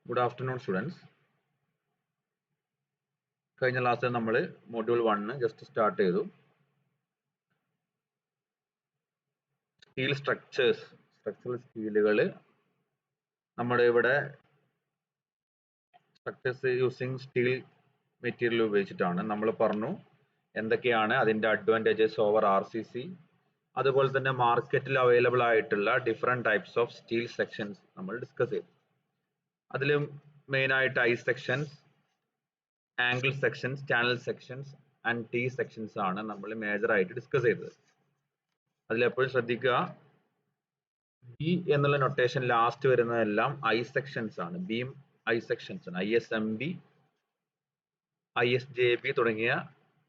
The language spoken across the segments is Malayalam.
Good afternoon, students. കഴിഞ്ഞ ക്ലാസ്സിൽ നമ്മൾ മൊഡ്യൂൾ 1 ജസ്റ്റ് സ്റ്റാർട്ട് ചെയ്തു. സ്റ്റീൽ സ്ട്രക്ചറൽ സ്റ്റീലുകൾ നമ്മുടെ ഇവിടെ സ്ട്രക്ചേഴ്സ് യൂസിങ് സ്റ്റീൽ മെറ്റീരിയൽ ഉപയോഗിച്ചിട്ടാണ്. നമ്മൾ പറഞ്ഞു എന്തൊക്കെയാണ് അതിന്റെ അഡ്വാൻറ്റേജസ് ഓവർ RCC, അതുപോലെ തന്നെ മാർക്കറ്റിൽ അവൈലബിൾ ആയിട്ടുള്ള different types of steel sections നമ്മൾ ഡിസ്കസ് ചെയ്തു. അതിൽ മെയിൻ ആയിട്ട് I sections, angle sections, channel sections and T sections ആണ് നമ്മൾ മേജർ ആയിട്ട് ഡിസ്കസ് ചെയ്തത്. അതിലെപ്പോഴും ശ്രദ്ധിക്കുക, ബി എന്നുള്ള നൊട്ടേഷൻ ലാസ്റ്റ് വരുന്നതെല്ലാം I സെക്ഷൻസ് ആണ്. ബീം I സെക്ഷൻസ് ആണ്. ISMB, ISJB തുടങ്ങിയ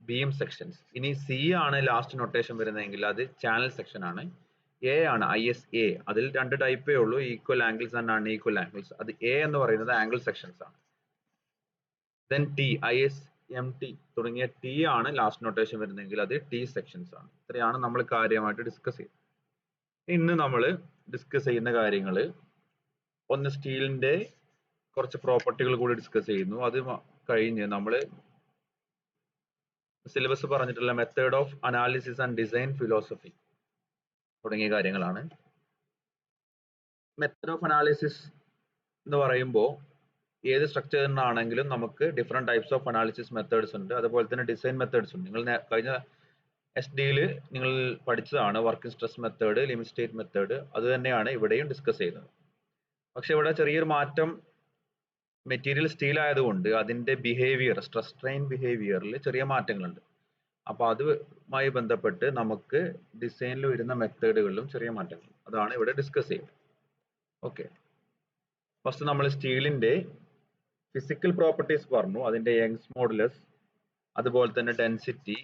ബീം സെക്ഷൻസ്. ഇനി സി ആണ് ലാസ്റ്റ് നൊട്ടേഷൻ വരുന്നതെങ്കിൽ അത് ചാനൽ സെക്ഷൻ ആണ്. എ ആണ് ISA. അതിൽ രണ്ട് ടൈപ്പേ ഉള്ളൂ, equal angles and unequal angles. അത് എ എന്ന് പറയുന്നത് ആംഗിൾ സെക്ഷൻസ് ആണ്. ദെൻ ടി, ISMT തുടങ്ങിയ ടി ആണ് ലാസ്റ്റ് നൊട്ടേഷൻ വരുന്നതെങ്കിൽ അത് T സെക്ഷൻസ് ആണ്. ഇത്രയാണ് നമ്മൾ കാര്യമായിട്ട് ഡിസ്കസ് ചെയ്യുന്നത്. ഇന്ന് നമ്മൾ ഡിസ്കസ് ചെയ്യുന്ന കാര്യങ്ങൾ, ഒന്ന് സ്റ്റീലിന്റെ കുറച്ച് പ്രോപ്പർട്ടികൾ കൂടി ഡിസ്കസ് ചെയ്യുന്നു. അത് കഴിഞ്ഞ് നമ്മൾ സിലബസ് പറഞ്ഞിട്ടുള്ള method of analysis and design philosophy തുടങ്ങിയ കാര്യങ്ങളാണ്. മെത്തേഡ് ഓഫ് അനാലിസിസ് എന്ന് പറയുമ്പോൾ ഏത് സ്ട്രക്ചറിനാണെങ്കിലും നമുക്ക് different types of analysis methods ഉണ്ട്. അതുപോലെ തന്നെ ഡിസൈൻ മെത്തേഡ്സ് ഉണ്ട്. നിങ്ങൾ കഴിഞ്ഞ SD-യിൽ നിങ്ങൾ പഠിച്ചതാണ് working stress method, limit state method. അത് തന്നെയാണ് ഇവിടെയും ഡിസ്കസ് ചെയ്യുന്നത്. പക്ഷെ ഇവിടെ ചെറിയൊരു മാറ്റം, മെറ്റീരിയൽ സ്റ്റീൽ ആയതുകൊണ്ട് അതിന്റെ ബിഹേവിയർ, സ്ട്രെസ് സ്ട്രെയിൻ ബിഹേവിയറിൽ ചെറിയ മാറ്റങ്ങളുണ്ട്. അപ്പൊ അതുമായി ബന്ധപ്പെട്ട് നമുക്ക് ഡിസൈനിൽ വരുന്ന മെത്തേഡുകളിലും ചെറിയ മാറ്റങ്ങൾ, അതാണ് ഇവിടെ ഡിസ്കസ് ചെയ്യുന്നത്. ഓക്കെ, ഫസ്റ്റ് നമ്മൾ സ്റ്റീലിന്റെ ഫിസിക്കൽ പ്രോപ്പർട്ടീസ് പറഞ്ഞു. അതിന്റെ യങ്സ് മോഡുലസ്, അതുപോലെ തന്നെ ഡെൻസിറ്റി,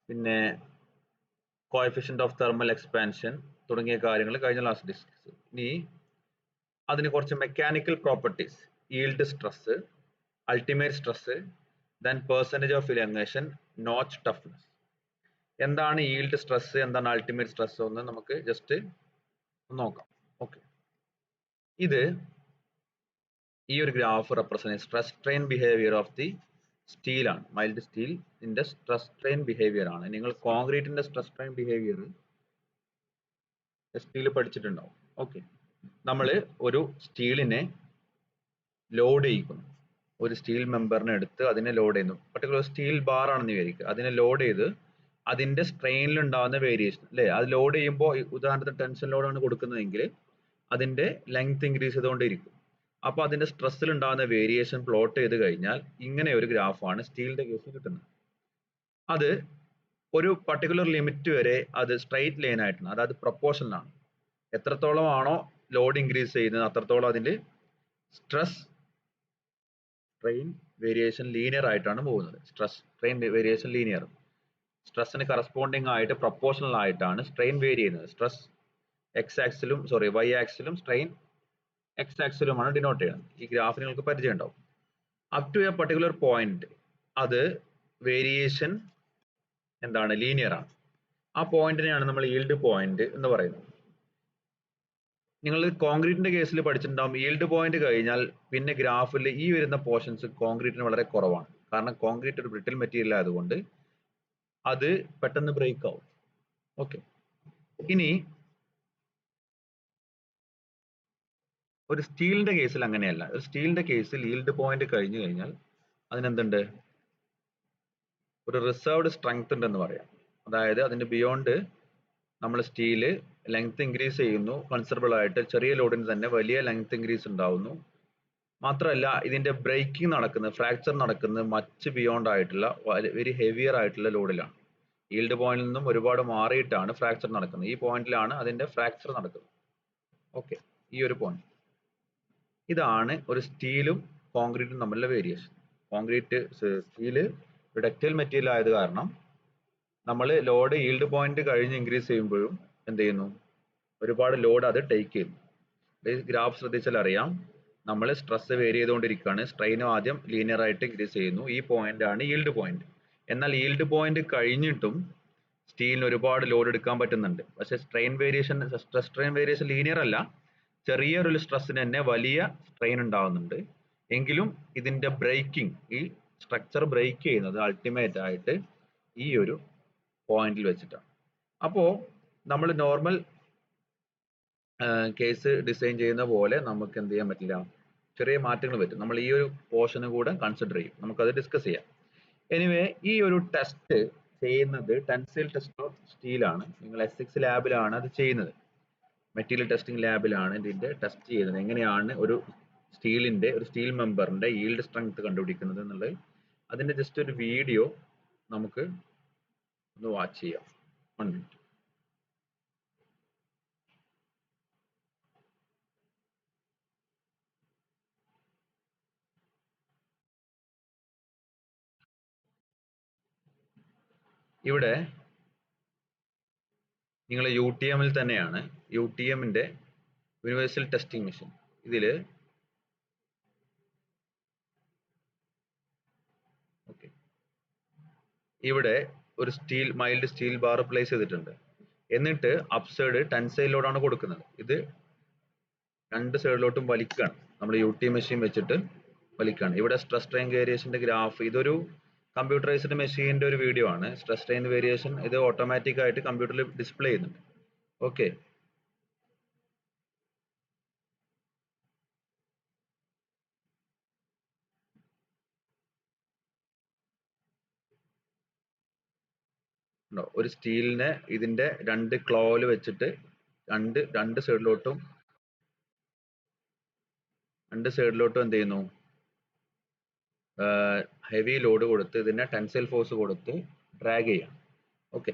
പിന്നെ കോഎഫിഷ്യന്റ് ഓഫ് തെർമൽ എക്സ്പാൻഷൻ തുടങ്ങിയ കാര്യങ്ങൾ കഴിഞ്ഞ ക്ലാസ് ഡിസ്കസ് ചെയ്തു. ഇനി അതിന് കുറച്ച് mechanical properties, yield stress, ultimate stress, then percentage of elongation, notch toughness. എന്താണ് ഈൽഡ് സ്ട്രെസ്, എന്താണ് അൾട്ടിമേറ്റ് സ്ട്രെസ് എന്ന് നമുക്ക് ജസ്റ്റ് നോക്കാം. ഓക്കെ, ഇത് ഈ ഒരു graph represent stress strain behaviour of the steel ആണ്. മൈൽഡ് സ്റ്റീലിന്റെ സ്ട്രെസ് സ്ട്രെയിൻ ബിഹേവിയർ ആണ്. നിങ്ങൾ കോൺക്രീറ്റിന്റെ സ്ട്രെസ് സ്ട്രെയിൻ ബിഹേവിയർ സ്റ്റീൽ പഠിച്ചിട്ടുണ്ടാവും. ഓക്കെ, നമ്മൾ ഒരു സ്റ്റീലിനെ ലോഡ് ചെയ്യിക്കുന്നു. ഒരു സ്റ്റീൽ മെമ്പറിനെ എടുത്ത് അതിനെ ലോഡ് ചെയ്യുന്നു. പർട്ടിക്കുലർ സ്റ്റീൽ ബാർ ആണെന്ന് വിചാരിക്കുക. അതിനെ ലോഡ് ചെയ്ത് അതിന്റെ സ്ട്രെയിനിൽ ഉണ്ടാകുന്ന വേരിയേഷൻ അല്ലേ, അത് ലോഡ് ചെയ്യുമ്പോൾ ഉദാഹരണത്തിന് ടെൻഷൻ ലോഡാണ് കൊടുക്കുന്നതെങ്കിൽ അതിന്റെ ലെങ്ത് ഇൻക്രീസ് ചെയ്തുകൊണ്ടിരിക്കും. അപ്പൊ അതിന്റെ സ്ട്രെസ്സിൽ ഉണ്ടാകുന്ന വേരിയേഷൻ പ്ലോട്ട് ചെയ്ത് കഴിഞ്ഞാൽ ഇങ്ങനെ ഒരു ഗ്രാഫാണ് സ്റ്റീലിന്റെ കേസിൽ കിട്ടുന്നത്. അത് ഒരു പർട്ടിക്കുലർ ലിമിറ്റ് വരെ അത് സ്ട്രൈറ്റ് ലൈൻ ആയിട്ടാണ്, അതായത് പ്രൊപ്പോർഷണൽ ആണ്. എത്രത്തോളം ആണോ ലോഡ് ഇൻക്രീസ് ചെയ്യുന്നത് അത്രത്തോളം അതിന്റെ സ്ട്രെസ് സ്ട്രെയിൻ വേരിയേഷൻ ലീനിയർ ആയിട്ടാണ് പോകുന്നത്. സ്ട്രെസ് സ്ട്രെയിൻ വേരിയേഷൻ ലീനിയർ, സ്ട്രെസ്സിന് കറസ്പോണ്ടിങ് ആയിട്ട് പ്രൊപ്പോർഷണൽ ആയിട്ടാണ് സ്ട്രെയിൻ വേരി ചെയ്യുന്നത്. സ്ട്രെസ് Y ആക്സിലും സ്ട്രെയിൻ X ആക്സിലുമാണ് ഡിനോട്ട് ചെയ്യുന്നത്. ഈ ഗ്രാഫ് നിങ്ങൾക്ക് പരിചയം ഉണ്ടാവും. Up to a particular point അത് വേരിയേഷൻ എന്താണ്, ലീനിയർ ആണ്. ആ പോയിന്റിനെയാണ് നമ്മൾ ഈൽഡ് പോയിന്റ് എന്ന് പറയുന്നത്. നിങ്ങൾ കോൺക്രീറ്റിന്റെ കേസിൽ പഠിച്ചിട്ടുണ്ടാവും, ഈൽഡ് പോയിന്റ് കഴിഞ്ഞാൽ പിന്നെ ഗ്രാഫിൽ ഈ വരുന്ന പോർഷൻസ് കോൺക്രീറ്റിന് വളരെ കുറവാണ്. കാരണം കോൺക്രീറ്റ് ഒരു ബ്രിട്ടിൽ മെറ്റീരിയൽ ആയതുകൊണ്ട് അത് പെട്ടെന്ന് ബ്രേക്ക് ആവും. ഓക്കെ, ഇനി ഒരു സ്റ്റീലിന്റെ കേസിൽ അങ്ങനെയല്ല. ഒരു സ്റ്റീലിന്റെ കേസിൽ ഈൽഡ് പോയിന്റ് കഴിഞ്ഞു കഴിഞ്ഞാൽ അതിനെന്തുണ്ട്, ഒരു റിസർവ്ഡ് സ്ട്രെങ്ത് ഉണ്ടെന്ന് പറയാം. അതായത് അതിന്റെ ബിയോണ്ട് നമ്മൾ സ്റ്റീല് ലെങ്ത് ഇൻക്രീസ് ചെയ്യുന്നു, കൺസിഡറബിൾ ആയിട്ട് ചെറിയ ലോഡിന് തന്നെ വലിയ ലെങ്ത് ഇൻക്രീസ് ഉണ്ടാവുന്നു. മാത്രമല്ല ഇതിന്റെ ബ്രേക്കിംഗ് നടക്കുന്നത്, ഫ്രാക്ചർ നടക്കുന്നത് മച്ച് ബിയോണ്ട് ആയിട്ടുള്ള വെരി ഹെവിയർ ആയിട്ടുള്ള ലോഡിലാണ്. ഈൽഡ് പോയിന്റിൽ നിന്നും ഒരുപാട് മാറിയിട്ടാണ് ഫ്രാക്ചർ നടക്കുന്നത്. ഈ പോയിന്റിലാണ് അതിന്റെ ഫ്രാക്ചർ നടക്കുന്നത്. ഓക്കെ, ഈ ഒരു പോയിന്റ്. ഇതാണ് ഒരു സ്റ്റീലും കോൺക്രീറ്റും തമ്മിലുള്ള variation. Concrete steel ductile material ആയത് കാരണം നമ്മൾ ലോഡ് ഈൽഡ് പോയിന്റ് കഴിഞ്ഞ് ഇൻക്രീസ് ചെയ്യുമ്പോഴും എന്ത് ചെയ്യുന്നു, ഒരുപാട് ലോഡ് അത് ടേക്ക് ചെയ്യുന്നു. ഈ ഗ്രാഫ് ശ്രദ്ധിച്ചാൽ അറിയാം, നമ്മൾ സ്ട്രെസ് വേരി ചെയ്തുകൊണ്ടിരിക്കുകയാണ്. സ്ട്രെയിനും ആദ്യം ലീനിയർ ആയിട്ട് ഇൻക്രീസ് ചെയ്യുന്നു. ഈ പോയിന്റ് ആണ് ഈൽഡ് പോയിന്റ്. എന്നാൽ ഈൽഡ് പോയിന്റ് കഴിഞ്ഞിട്ടും സ്റ്റീലിന് ഒരുപാട് ലോഡ് എടുക്കാൻ പറ്റുന്നുണ്ട്. പക്ഷേ strain variation, stress strain variation linear അല്ല, ചെറിയൊരു സ്ട്രെസ്സിന് തന്നെ വലിയ സ്ട്രെയിൻ ഉണ്ടാവുന്നുണ്ട്. എങ്കിലും ഇതിന്റെ ബ്രേക്കിംഗ്, ഈ സ്ട്രക്ചർ ബ്രേക്ക് ചെയ്യുന്നത് അൾട്ടിമേറ്റ് ആയിട്ട് ഈ ഒരു പോയിന്റിൽ വെച്ചിട്ടാണ്. അപ്പോൾ നമ്മൾ നോർമൽ കേസ് ഡിസൈൻ ചെയ്യുന്ന പോലെ നമുക്ക് എന്ത് ചെയ്യാൻ പറ്റില്ല, ചെറിയ മാറ്റങ്ങൾ പറ്റും. നമ്മൾ ഈ ഒരു പോർഷനും കൂടെ കൺസിഡർ ചെയ്യും, നമുക്കത് ഡിസ്കസ് ചെയ്യാം. എനിവേ ഈ ഒരു ടെസ്റ്റ് ചെയ്യുന്നത് ടെൻസൈൽ ടെസ്റ്റ് ഓഫ് സ്റ്റീലാണ്. നിങ്ങൾ S6 ലാബിലാണ് അത് ചെയ്യുന്നത്. മെറ്റീരിയൽ ടെസ്റ്റിംഗ് ലാബിലാണ് ഇതിന്റെ ടെസ്റ്റ് ചെയ്യുന്നത്. എങ്ങനെയാണ് ഒരു സ്റ്റീൽ മെമ്പറിന്റെ ഈൽഡ് സ്ട്രെങ്ത് കണ്ടുപിടിക്കുന്നത് എന്നുള്ളത്. അതിന്റെ ജസ്റ്റ് ഒരു വീഡിയോ നമുക്ക് ഒന്ന് വാച്ച് ചെയ്യാം. 1 മിനിറ്റ്. ഇവിടെ നിങ്ങൾ UTM ൽ തന്നെയാണ്, UTM ന്റെ യൂണിവേഴ്സൽ ടെസ്റ്റിംഗ് മെഷീൻ. ഇതില് ഓക്കെ, ഇവിടെ ഒരു മൈൽഡ് സ്റ്റീൽ ബാർ പ്ലേസ് ചെയ്തിട്ടുണ്ട്. എന്നിട്ട് അപ്സൈഡ് ടെൻസൈൽ ലോഡാണ് കൊടുക്കുന്നത്. ഇത് രണ്ട് സൈഡിലോട്ടും വലിക്കുകയാണ്. നമ്മൾ UTM മെഷീൻ വെച്ചിട്ട് വലിക്കുകയാണ്. ഇവിടെ സ്ട്രെസ് സ്ട്രെയിൻ വേരിയേഷന്റെ ഗ്രാഫ്, ഇതൊരു കമ്പ്യൂട്ടറൈസ്ഡ് മെഷീന്റെ ഒരു വീഡിയോ ആണ്. സ്ട്രെസ് സ്ട്രെയിൻ വേരിയേഷൻ ഇത് ഓട്ടോമാറ്റിക് ആയിട്ട് കമ്പ്യൂട്ടറിൽ ഡിസ്പ്ലേ ചെയ്യുന്നുണ്ട്. ഓക്കെ, ഒരു സ്റ്റീലിനെ ഇതിന്റെ രണ്ട് ക്ലോയിൽ വെച്ചിട്ട് രണ്ട് സൈഡിലോട്ടും എന്ത് ചെയ്യുന്നു, ഹെവി ലോഡ് കൊടുത്ത് ഇതിനെ ടെൻസൈൽ ഫോഴ്സ് കൊടുത്ത് ഡ്രാഗ് ചെയ്യാം. ഓക്കെ,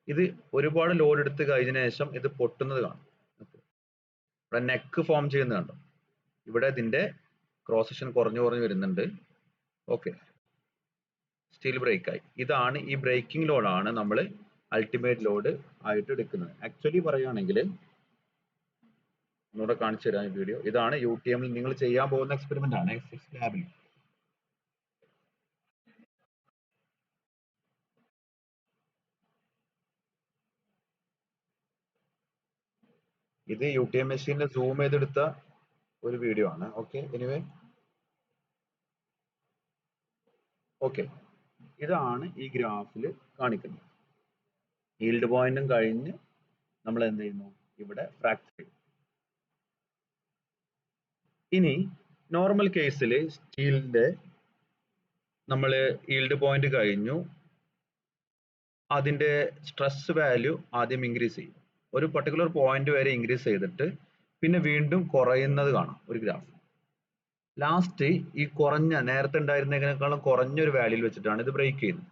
ഇത് ഒരുപാട് ലോഡ് എടുത്ത് കഴിഞ്ഞതിന് ശേഷം ഇത് പൊട്ടുന്നത് കാണും. ഇവിടെ നെക്ക് ഫോം ചെയ്യുന്നത് കണ്ടോ. ഇവിടെ ഇതിന്റെ ക്രോസ് സെക്ഷൻ കുറഞ്ഞു വരുന്നുണ്ട്. ഓക്കെ, സ്റ്റീൽ ബ്രേക്ക് ആയി. ഇതാണ് ഈ ബ്രേക്കിംഗ് ലോഡാണ് നമ്മൾ അൾട്ടിമേറ്റ് ലോഡ് ആയിട്ട് എടുക്കുന്നത്. ആക്ച്വലി പറയുകയാണെങ്കിൽ ഒന്നുകൂടെ കാണിച്ചു തരാം ഈ വീഡിയോ. ഇതാണ് UTM ൽ നിങ്ങൾ ചെയ്യാൻ പോകുന്ന എക്സ്പെരിമെന്റ് ആണ് S6 ലാബിൽ. ഇത് UTM മെഷീനിൽ സൂം ചെയ്തെടുത്ത ഒരു വീഡിയോ ആണ്. ഓക്കെ, എനിവേ ഓക്കെ, ഇതാണ് ഈ ഗ്രാഫിൽ കാണിക്കുന്നത്. ഈൽഡ് പോയിന്റും കഴിഞ്ഞ് നമ്മൾ എന്ത് ചെയ്യുന്നു, ഇവിടെ ഫ്രാക്ചർ ചെയ്യും. ഇനി നോർമൽ കേസിൽ സ്റ്റീലിന്റെ നമ്മൾ ഈൽഡ് പോയിന്റ് കഴിഞ്ഞു, അതിന്റെ സ്ട്രെസ് വാല്യൂ ആദ്യം ഇൻക്രീസ് ചെയ്യും. ഒരു പർട്ടിക്കുലർ പോയിന്റ് വരെ ഇൻക്രീസ് ചെയ്തിട്ട് പിന്നെ വീണ്ടും കുറയുന്നത് കാണാം ഒരു ഗ്രാഫ്. ലാസ്റ്റ് ഈ നേരത്തെ ഉണ്ടായിരുന്നതിനേക്കാളും കുറഞ്ഞൊരു വാല്യൂയിൽ വെച്ചിട്ടാണ് ഇത് ബ്രേക്ക് ചെയ്യുന്നത്.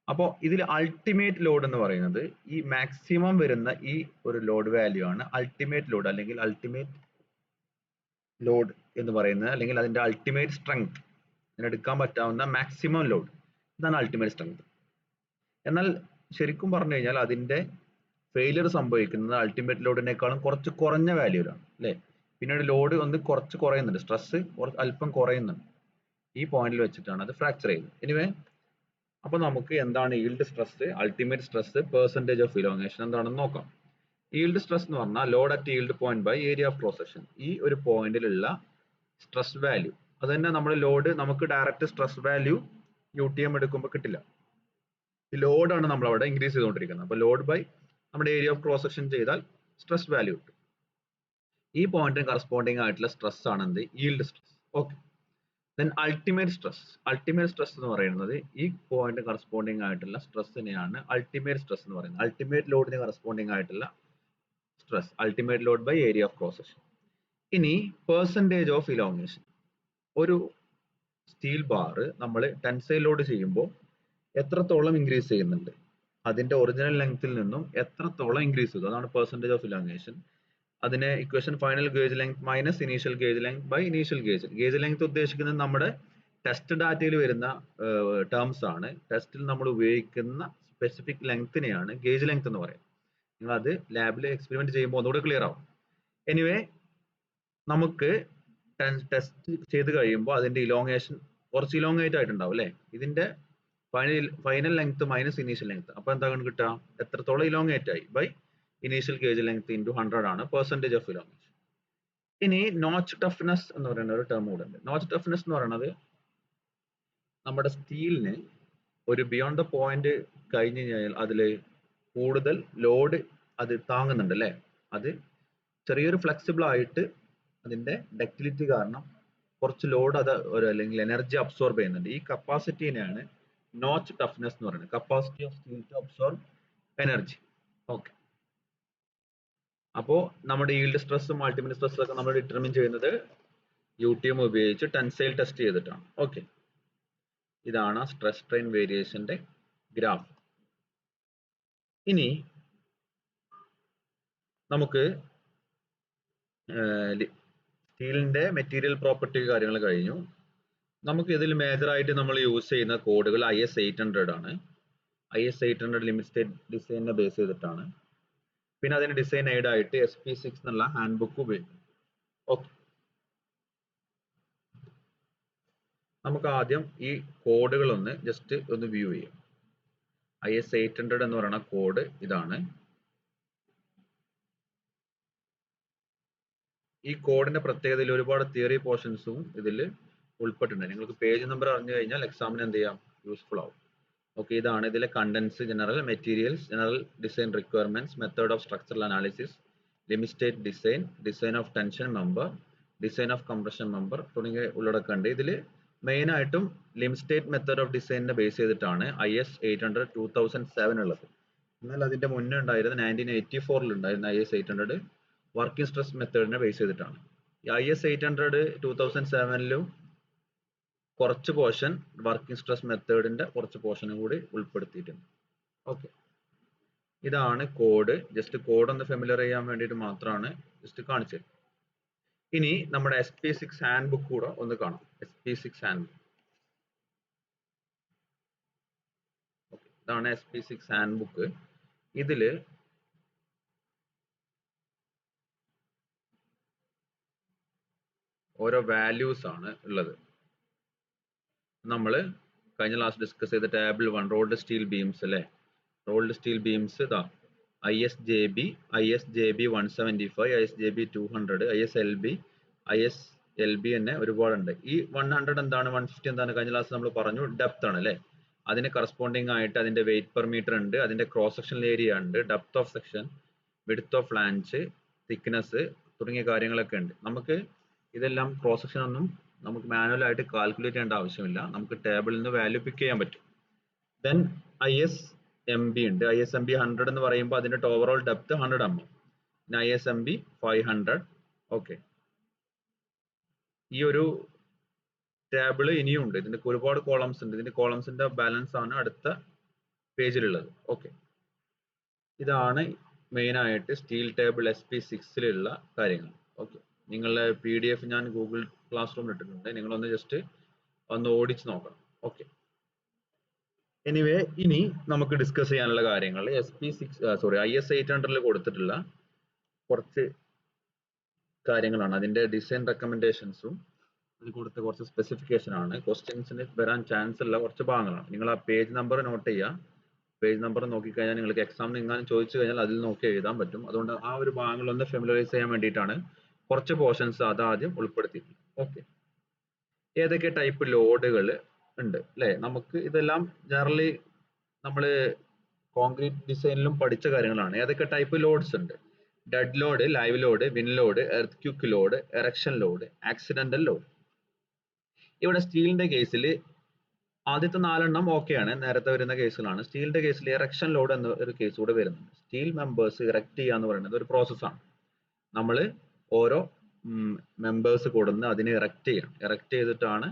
അപ്പോൾ ഇതിൽ അൾട്ടിമേറ്റ് ലോഡ് എന്ന് പറയുന്നത് ഈ മാക്സിമം വരുന്ന ഈ ഒരു ലോഡ് വാല്യൂ ആണ് അൾട്ടിമേറ്റ് ലോഡ്, അല്ലെങ്കിൽ അൾട്ടിമേറ്റ് ലോഡ് എന്ന് പറയുന്നത്, അല്ലെങ്കിൽ അതിന്റെ അൾട്ടിമേറ്റ് സ്ട്രെങ്ത്, ഇതിനെടുക്കാൻ പറ്റാവുന്ന മാക്സിമം ലോഡ്, ഇതാണ് അൾട്ടിമേറ്റ് സ്ട്രെങ്ത്. എന്നാൽ ശരിക്കും പറഞ്ഞു കഴിഞ്ഞാൽ അതിന്റെ ഫെയിലിയർ സംഭവിക്കുന്നത് അൾട്ടിമേറ്റ് ലോഡിനേക്കാളും കുറച്ച് കുറഞ്ഞ വാല്യൂലാണ്, അല്ലെ? പിന്നീട് ലോഡ് ഒന്ന് കുറച്ച് കുറയുന്നുണ്ട്, സ്ട്രെസ് അല്പം കുറയുന്നുണ്ട്. ഈ പോയിന്റിൽ വെച്ചിട്ടാണ് അത് ഫ്രാക്ചർ ചെയ്യുന്നത്. എനിവേ, അപ്പൊ നമുക്ക് എന്താണ് yield stress, ultimate stress, percentage of elongation എന്താണെന്ന് നോക്കാം. ഈൽഡ് സ്ട്രെസ് എന്ന് പറഞ്ഞാൽ load at yield point by area of cross section. ഈ ഒരു പോയിന്റിലുള്ള സ്ട്രെസ് വാല്യൂ, അത് തന്നെ നമ്മൾ ലോഡ്, നമുക്ക് ഡയറക്റ്റ് സ്ട്രെസ് വാല്യൂ UTM എടുക്കുമ്പോൾ കിട്ടില്ല. ഈ ലോഡാണ് നമ്മൾ അവിടെ ഇൻക്രീസ് ചെയ്തുകൊണ്ടിരിക്കുന്നത്. അപ്പൊ ലോഡ് ബൈ നമ്മുടെ ഏരിയ ഓഫ് ക്രോസ് സെക്ഷൻ ചെയ്താൽ സ്ട്രെസ് വാല്യൂ കിട്ടും. ഈ പോയിന്റിന് കറസ്പോണ്ടിങ് ആയിട്ടുള്ള സ്ട്രെസ് ആണ് എന്ത്, yield stress. Okay, then ultimate stress എന്ന് പറയുന്നത് ഈ പോയിന്റ് കറസ്പോണ്ടിങ് ആയിട്ടുള്ള സ്ട്രെസ്സിനെയാണ് അൾട്ടിമേറ്റ് സ്ട്രെസ് എന്ന് പറയുന്നത്. അൾട്ടിമേറ്റ് ലോഡിന് കറസ്പോണ്ടിങ് ആയിട്ടുള്ള stress, ultimate load by area of cross section. ഇനി പെർസെന്റേജ് ഓഫ് ഇലോങ്ങേഷൻ. ഒരു സ്റ്റീൽ ബാർ നമ്മൾ ടെൻസൈൽ ലോഡ് ചെയ്യുമ്പോൾ എത്രത്തോളം ഇൻക്രീസ് ചെയ്യുന്നുണ്ട്, അതിന്റെ ഒറിജിനൽ ലെങ്ത്തിൽ നിന്നും എത്രത്തോളം ഇൻക്രീസ് ചെയ്തു, അതാണ് പെർസെന്റേജ് ഓഫ് ഇലോങ്ങേഷൻ. അതിനെ equation final gauge length minus initial gauge length by initial gauge. Gauge length ഉദ്ദേശിക്കുന്നത് നമ്മുടെ ടെസ്റ്റ് ഡാറ്റയിൽ വരുന്ന ടേംസ് ആണ്. ടെസ്റ്റിൽ നമ്മൾ ഉപയോഗിക്കുന്ന സ്പെസിഫിക് ലെങ്ത്തിനെയാണ് ഗേജ് ലെങ്ത് എന്ന് പറയുന്നത്. നിങ്ങൾ അത് ലാബിൽ എക്സ്പെരിമെന്റ് ചെയ്യുമ്പോൾ ഒന്നുകൂടെ ക്ലിയർ ആവും. എനിവേ, നമുക്ക് ടെസ്റ്റ് ചെയ്ത് കഴിയുമ്പോൾ അതിന്റെ ഇലോങ്ങേഷൻ കുറച്ച് ഇലോങ്ങേറ്റ് ആയിട്ടുണ്ടാവും, അല്ലെ? ഇതിന്റെ final length minus initial length, അപ്പൊ എന്താണ് കിട്ടുക, എത്രത്തോളം ഇലോങ്ങേറ്റ് ആയി by initial gauge length into 100 ആണ് പെർസെന്റേജ് ഓഫ് ഇലോങ്ങേഷൻ. ഇനി നോച്ച് ടഫ്നെസ് എന്ന് പറയുന്ന ഒരു ടേം കൂടെ ഉണ്ട്. നോച്ച് ടഫ്നെസ് എന്ന് പറയുന്നത് നമ്മുടെ സ്റ്റീലിന് ഒരു ബിയോണ്ട് ദ പോയിന്റ് കഴിഞ്ഞ് കഴിഞ്ഞാൽ അതിൽ കൂടുതൽ ലോഡ് അത് താങ്ങുന്നുണ്ട് അല്ലേ, അത് ചെറിയൊരു ഫ്ലെക്സിബിൾ ആയിട്ട് അതിന്റെ ഡക്റ്റിലിറ്റി കാരണം കുറച്ച് ലോഡ് അത് ഒരു അല്ലെങ്കിൽ എനർജി അബ്സോർബ് ചെയ്യുന്നുണ്ട്. ഈ കപ്പാസിറ്റിനെയാണ് നോച്ച് ടഫ്നെസ് എന്ന് പറയുന്നത്. Capacity of steel to absorb energy. Okay, അപ്പോൾ നമ്മുടെ ഈൽഡ് സ്ട്രെസ്സും അൾട്ടിമേറ്റ് സ്ട്രെസ്സും ഒക്കെ നമ്മൾ ഡിറ്റർമിൻ ചെയ്യുന്നത് UTM ഉപയോഗിച്ച് ടെൻസൈൽ ടെസ്റ്റ് ചെയ്തിട്ടാണ്. ഓക്കെ, ഇതാണ് സ്ട്രെസ് സ്ട്രെയിൻ വേരിയേഷന്റെ ഗ്രാഫ്. ഇനി നമുക്ക് സ്റ്റീലിന്റെ മെറ്റീരിയൽ പ്രോപ്പർട്ടി കാര്യങ്ങൾ കഴിഞ്ഞു. നമുക്ക് ഇതിൽ മേജർ ആയിട്ട് നമ്മൾ യൂസ് ചെയ്യുന്ന കോഡുകൾ IS 800 ആണ്. IS 800 ലിമിറ്റ് സ്റ്റേറ്റ് ഡിസൈനിനെ ബേസ് ചെയ്തിട്ടാണ്. പിന്നെ അതിന് ഡിസൈൻ എയ്ഡ് ആയിട്ട് SP6 എന്നുള്ള ഹാൻഡ് ബുക്ക് ഉപയോഗിക്കും. ഓക്കെ, നമുക്ക് ആദ്യം ഈ കോഡുകൾ ഒന്ന് ജസ്റ്റ് ഒന്ന് വ്യൂ ചെയ്യാം. IS 800 എന്ന് പറയുന്ന കോഡ് ഇതാണ്. ഈ കോഡിന്റെ പ്രത്യേകതയിൽ ഒരുപാട് തിയറി പോർഷൻസും ഇതിൽ ഉൾപ്പെട്ടിട്ടുണ്ട്. നിങ്ങൾക്ക് പേജ് നമ്പർ അറിഞ്ഞു കഴിഞ്ഞാൽ എക്സാമിന് എന്ത് ചെയ്യാം, യൂസ്ഫുൾ ആവും. ഓക്കെ, ഇതാണ് ഇതിലെ contents. General materials, general design requirements, method of structural analysis, limit state design, design of tension member, design of compression member തുടങ്ങിയ ഉള്ളടക്കമുണ്ട്. ഇതിൽ മെയിൻ ആയിട്ടും ലിമിറ്റ് സ്റ്റേറ്റ് മെത്തേഡ് ഓഫ് ഡിസൈനിനെ ബേസ് ചെയ്തിട്ടാണ് IS 800 2007 ഉള്ളത്. എന്നാൽ അതിന്റെ മുന്നേ ഉണ്ടായിരുന്ന 1984 ഉണ്ടായിരുന്ന IS 800 വർക്കിംഗ് സ്ട്രെസ് മെത്തേഡിനെ ബേസ് ചെയ്തിട്ടാണ്. ഈ IS 800 2007 കുറച്ച് പോർഷൻ വർക്കിംഗ് സ്ട്രെസ് മെത്തേഡിന്റെ കുറച്ച് പോർഷനും കൂടി ഉൾപ്പെടുത്തിയിട്ടുണ്ട്. ഓക്കെ, ഇതാണ് കോഡ്. ജസ്റ്റ് കോഡ് ഒന്ന് ഫെമിലിയർ ചെയ്യാൻ വേണ്ടിയിട്ട് മാത്രമാണ് ജസ്റ്റ് കാണിച്ചത്. ഇനി നമ്മുടെ SP6 ഹാൻഡ് ബുക്ക് കൂടെ ഒന്ന് കാണാം. SP6 hand book. ഇതാണ് SP6 ഹാൻഡ് ബുക്ക്. ഇതില് ഓരോ വാല്യൂസ് ആണ് ഉള്ളത്. നമ്മൾ കഴിഞ്ഞ ക്ലാസ് ഡിസ്കസ് ചെയ്ത ടേബിൾ 1 റോൾഡ് സ്റ്റീൽ ബീംസ് അല്ലേ, റോൾഡ് സ്റ്റീൽ ബീംസ് ഇതാ ISJB, ISJB 175, ISJB 200, ISLB തന്നെ ഒരുപാടുണ്ട്. ഈ 100 എന്താണ്, 150 എന്താണ്, കഴിഞ്ഞ ക്ലാസ് നമ്മൾ പറഞ്ഞു ഡെപ്ത് ആണ് അല്ലേ. അതിന് കറസ്പോണ്ടിങ് ആയിട്ട് അതിന്റെ വെയിറ്റ് പെർ മീറ്റർ ഉണ്ട്, അതിന്റെ ക്രോസ് സെക്ഷണൽ ഏരിയ ഉണ്ട്, depth of section, width of flange, thickness തുടങ്ങിയ കാര്യങ്ങളൊക്കെ ഉണ്ട്. നമുക്ക് ഇതെല്ലാം ക്രോസ് സെക്ഷൻ ഒന്നും നമുക്ക് മാനുവൽ ആയിട്ട് കാൽക്കുലേറ്റ് ചെയ്യേണ്ട ആവശ്യമില്ല, നമുക്ക് ടേബിളിൽ നിന്ന് വാല്യൂ പിക്ക് ചെയ്യാൻ പറ്റും. ദെൻ ISMB ഉണ്ട്. ISMB 100 എന്ന് പറയുമ്പോൾ അതിന്റെ ഓവറോൾ ഡെപ്ത് 100 mm. പിന്നെ ISMB 500. ഓക്കെ, ഈ ഒരു ടേബിൾ ഇനിയും ഉണ്ട്, ഇതിന്റെ ഒരുപാട് കോളംസ് ഉണ്ട്. ഇതിന്റെ കോളംസിന്റെ ബാലൻസ് ആണ് അടുത്ത പേജിലുള്ളത്. ഓക്കെ, ഇതാണ് മെയിൻ ആയിട്ട് സ്റ്റീൽ ടേബിൾ SP6 കാര്യങ്ങൾ. ഓക്കെ, നിങ്ങളുടെ PDF ഞാൻ ഗൂഗിൾ ക്ലാസ് റൂമിൽ ഇട്ടിട്ടുണ്ട്, നിങ്ങളൊന്ന് ജസ്റ്റ് ഒന്ന് ഓടിച്ച് നോക്കണം. ഓക്കെ, എനിവേ ഇനി നമുക്ക് ഡിസ്കസ് ചെയ്യാനുള്ള കാര്യങ്ങൾ IS 800 കൊടുത്തിട്ടുള്ള കുറച്ച് കാര്യങ്ങളാണ്. അതിന്റെ ഡിസൈൻ റെക്കമെൻഡേഷൻസും അതിൽ കൊടുത്ത കുറച്ച് സ്പെസിഫിക്കേഷൻ ആണ്. ക്വസ്റ്റ്യൻസിന് വരാൻ ചാൻസ് ഉള്ള കുറച്ച് ഭാഗങ്ങളാണ്. നിങ്ങൾ ആ പേജ് നമ്പർ നോട്ട് ചെയ്യുക. പേജ് നമ്പർ നോക്കിക്കഴിഞ്ഞാൽ നിങ്ങൾക്ക് എക്സാമിന് എങ്ങാനും ചോദിച്ചു കഴിഞ്ഞാൽ അതിൽ നോക്കി എഴുതാൻ പറ്റും. അതുകൊണ്ട് ആ ഒരു ഭാഗങ്ങളൊന്ന് ഫെമിലറൈസ് ചെയ്യാൻ വേണ്ടിയിട്ടാണ് കുറച്ച് പോർഷൻസ് അതാദ്യം ഉൾപ്പെടുത്തിയിട്ടുള്ളത്. ഓക്കെ, ഏതൊക്കെ ടൈപ്പ് ലോഡുകൾ ഉണ്ട് അല്ലേ, നമുക്ക് ഇതെല്ലാം ജനറലി നമ്മൾ കോൺക്രീറ്റ് ഡിസൈനിലും പഠിച്ച കാര്യങ്ങളാണ്. ഏതൊക്കെ ടൈപ്പ് ലോഡ്സ് ഉണ്ട്? Dead load, live load, wind load, earthquake load, erection load, accidental load. ഇവിടെ സ്റ്റീലിന്റെ കേസിൽ ആദ്യത്തെ 4 ഓക്കെയാണ്, നേരത്തെ വരുന്ന കേസുകളാണ്. സ്റ്റീലിന്റെ കേസിൽ എറക്ഷൻ ലോഡ് എന്ന ഒരു കേസ് കൂടെ വരുന്നുണ്ട്. സ്റ്റീൽ മെമ്പേഴ്സ് ഇറക്ട് ചെയ്യുക എന്ന് പറയുന്നത് ഒരു പ്രോസസ്സാണ്. നമ്മൾ ഓരോ മെമ്പേഴ്സ് കൊടുന്ന് അതിനെ ഇറക്ട് ചെയ്യണം. ഇറക്ട് ചെയ്തിട്ടാണ്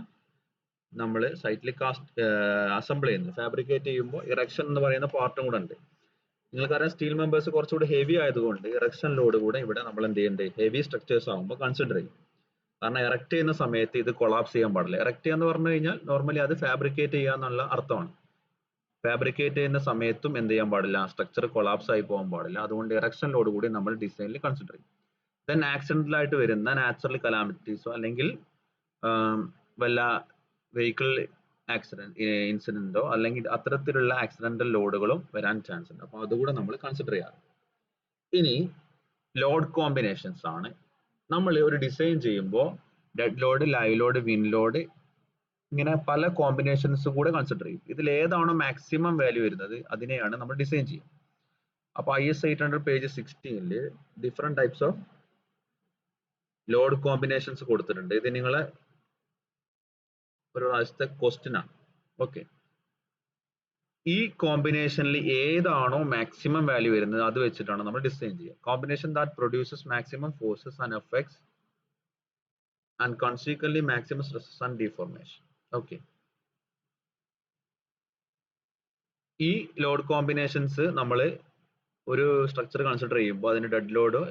നമ്മൾ സൈറ്റിൽ കാസ്റ്റ് അസംബിൾ ചെയ്യുന്നത്. ഫാബ്രിക്കേറ്റ് ചെയ്യുമ്പോൾ ഇറക്ഷൻ എന്ന് പറയുന്ന പാർട്ടും കൂടെ ഉണ്ട്. നിങ്ങൾക്കറിയാം സ്റ്റീൽ മെമ്പേഴ്സ് കുറച്ചുകൂടി ഹെവി ആയതുകൊണ്ട് ഇറക്ഷൻ ലോഡ് കൂടെ ഇവിടെ നമ്മൾ എന്ത് ചെയ്യുന്നുണ്ട്, ഹെവി സ്ട്രക്ചേഴ്സ് ആകുമ്പോൾ കൺസിഡർ ചെയ്യും. കാരണം ഇറക്ട് ചെയ്യുന്ന സമയത്ത് ഇത് കൊളാപ്സ് ചെയ്യാൻ പാടില്ല. ഇറക്ട് ചെയ്യാന്ന് പറഞ്ഞു കഴിഞ്ഞാൽ നോർമലി അത് ഫാബ്രിക്കേറ്റ് ചെയ്യുക എന്നുള്ള അർത്ഥമാണ്. ഫാബ്രിക്കേറ്റ് ചെയ്യുന്ന സമയത്തും എന്ത് ചെയ്യാൻ പാടില്ല, സ്ട്രക്ചർ കൊളാപ്സ് ആയി പോകാൻ പാടില്ല. അതുകൊണ്ട് ഇറക്ഷൻ ലോഡ് കൂടി നമ്മൾ ഡിസൈനിൽ കൺസിഡർ ചെയ്യും. ദെൻ ആക്സിഡന്റൽ ആയിട്ട് വരുന്ന നാച്ചുറൽ കലാമിറ്റീസോ അല്ലെങ്കിൽ വല്ല വെഹിക്കിൾ ഇൻസിഡന്റോ അല്ലെങ്കിൽ അത്തരത്തിലുള്ള ആക്സിഡന്റൽ ലോഡുകളും വരാൻ ചാൻസ് ഉണ്ട്. അപ്പോൾ അതുകൂടെ നമ്മൾ കൺസിഡർ ചെയ്യാറ്. ഇനി ലോഡ് കോമ്പിനേഷൻസ് ആണ് നമ്മൾ ഒരു ഡിസൈൻ ചെയ്യുമ്പോൾ dead load, live load, wind load ഇങ്ങനെ പല കോമ്പിനേഷൻസ് കൂടെ കൺസിഡർ ചെയ്യും. ഇതിൽ ഏതാണോ മാക്സിമം വാല്യൂ വരുന്നത് അതിനെയാണ് നമ്മൾ ഡിസൈൻ ചെയ്യുക. അപ്പോൾ IS 800 page 16 different types of load combinations കൊടുത്തിട്ടുണ്ട്. ഇത് നിങ്ങളെ ഒരു പ്രാവശ്യത്തെ ക്വസ്റ്റ്യൻ ആണ്. ഓക്കെ, ഈ കോമ്പിനേഷനിൽ ഏതാണോ മാക്സിമം വാല്യൂ വരുന്നത് അത് വെച്ചിട്ടാണ് നമ്മൾ ഡിസൈൻ ചെയ്യുക. Combination that produces maximum forces and effects and consequently maximum stresses and deformation. Okay, ഈ ലോഡ് കോമ്പിനേഷൻസ് നമ്മൾ ഒരു സ്ട്രക്ചർ കൺസിഡർ ചെയ്യുമ്പോൾ അതിന് dead load,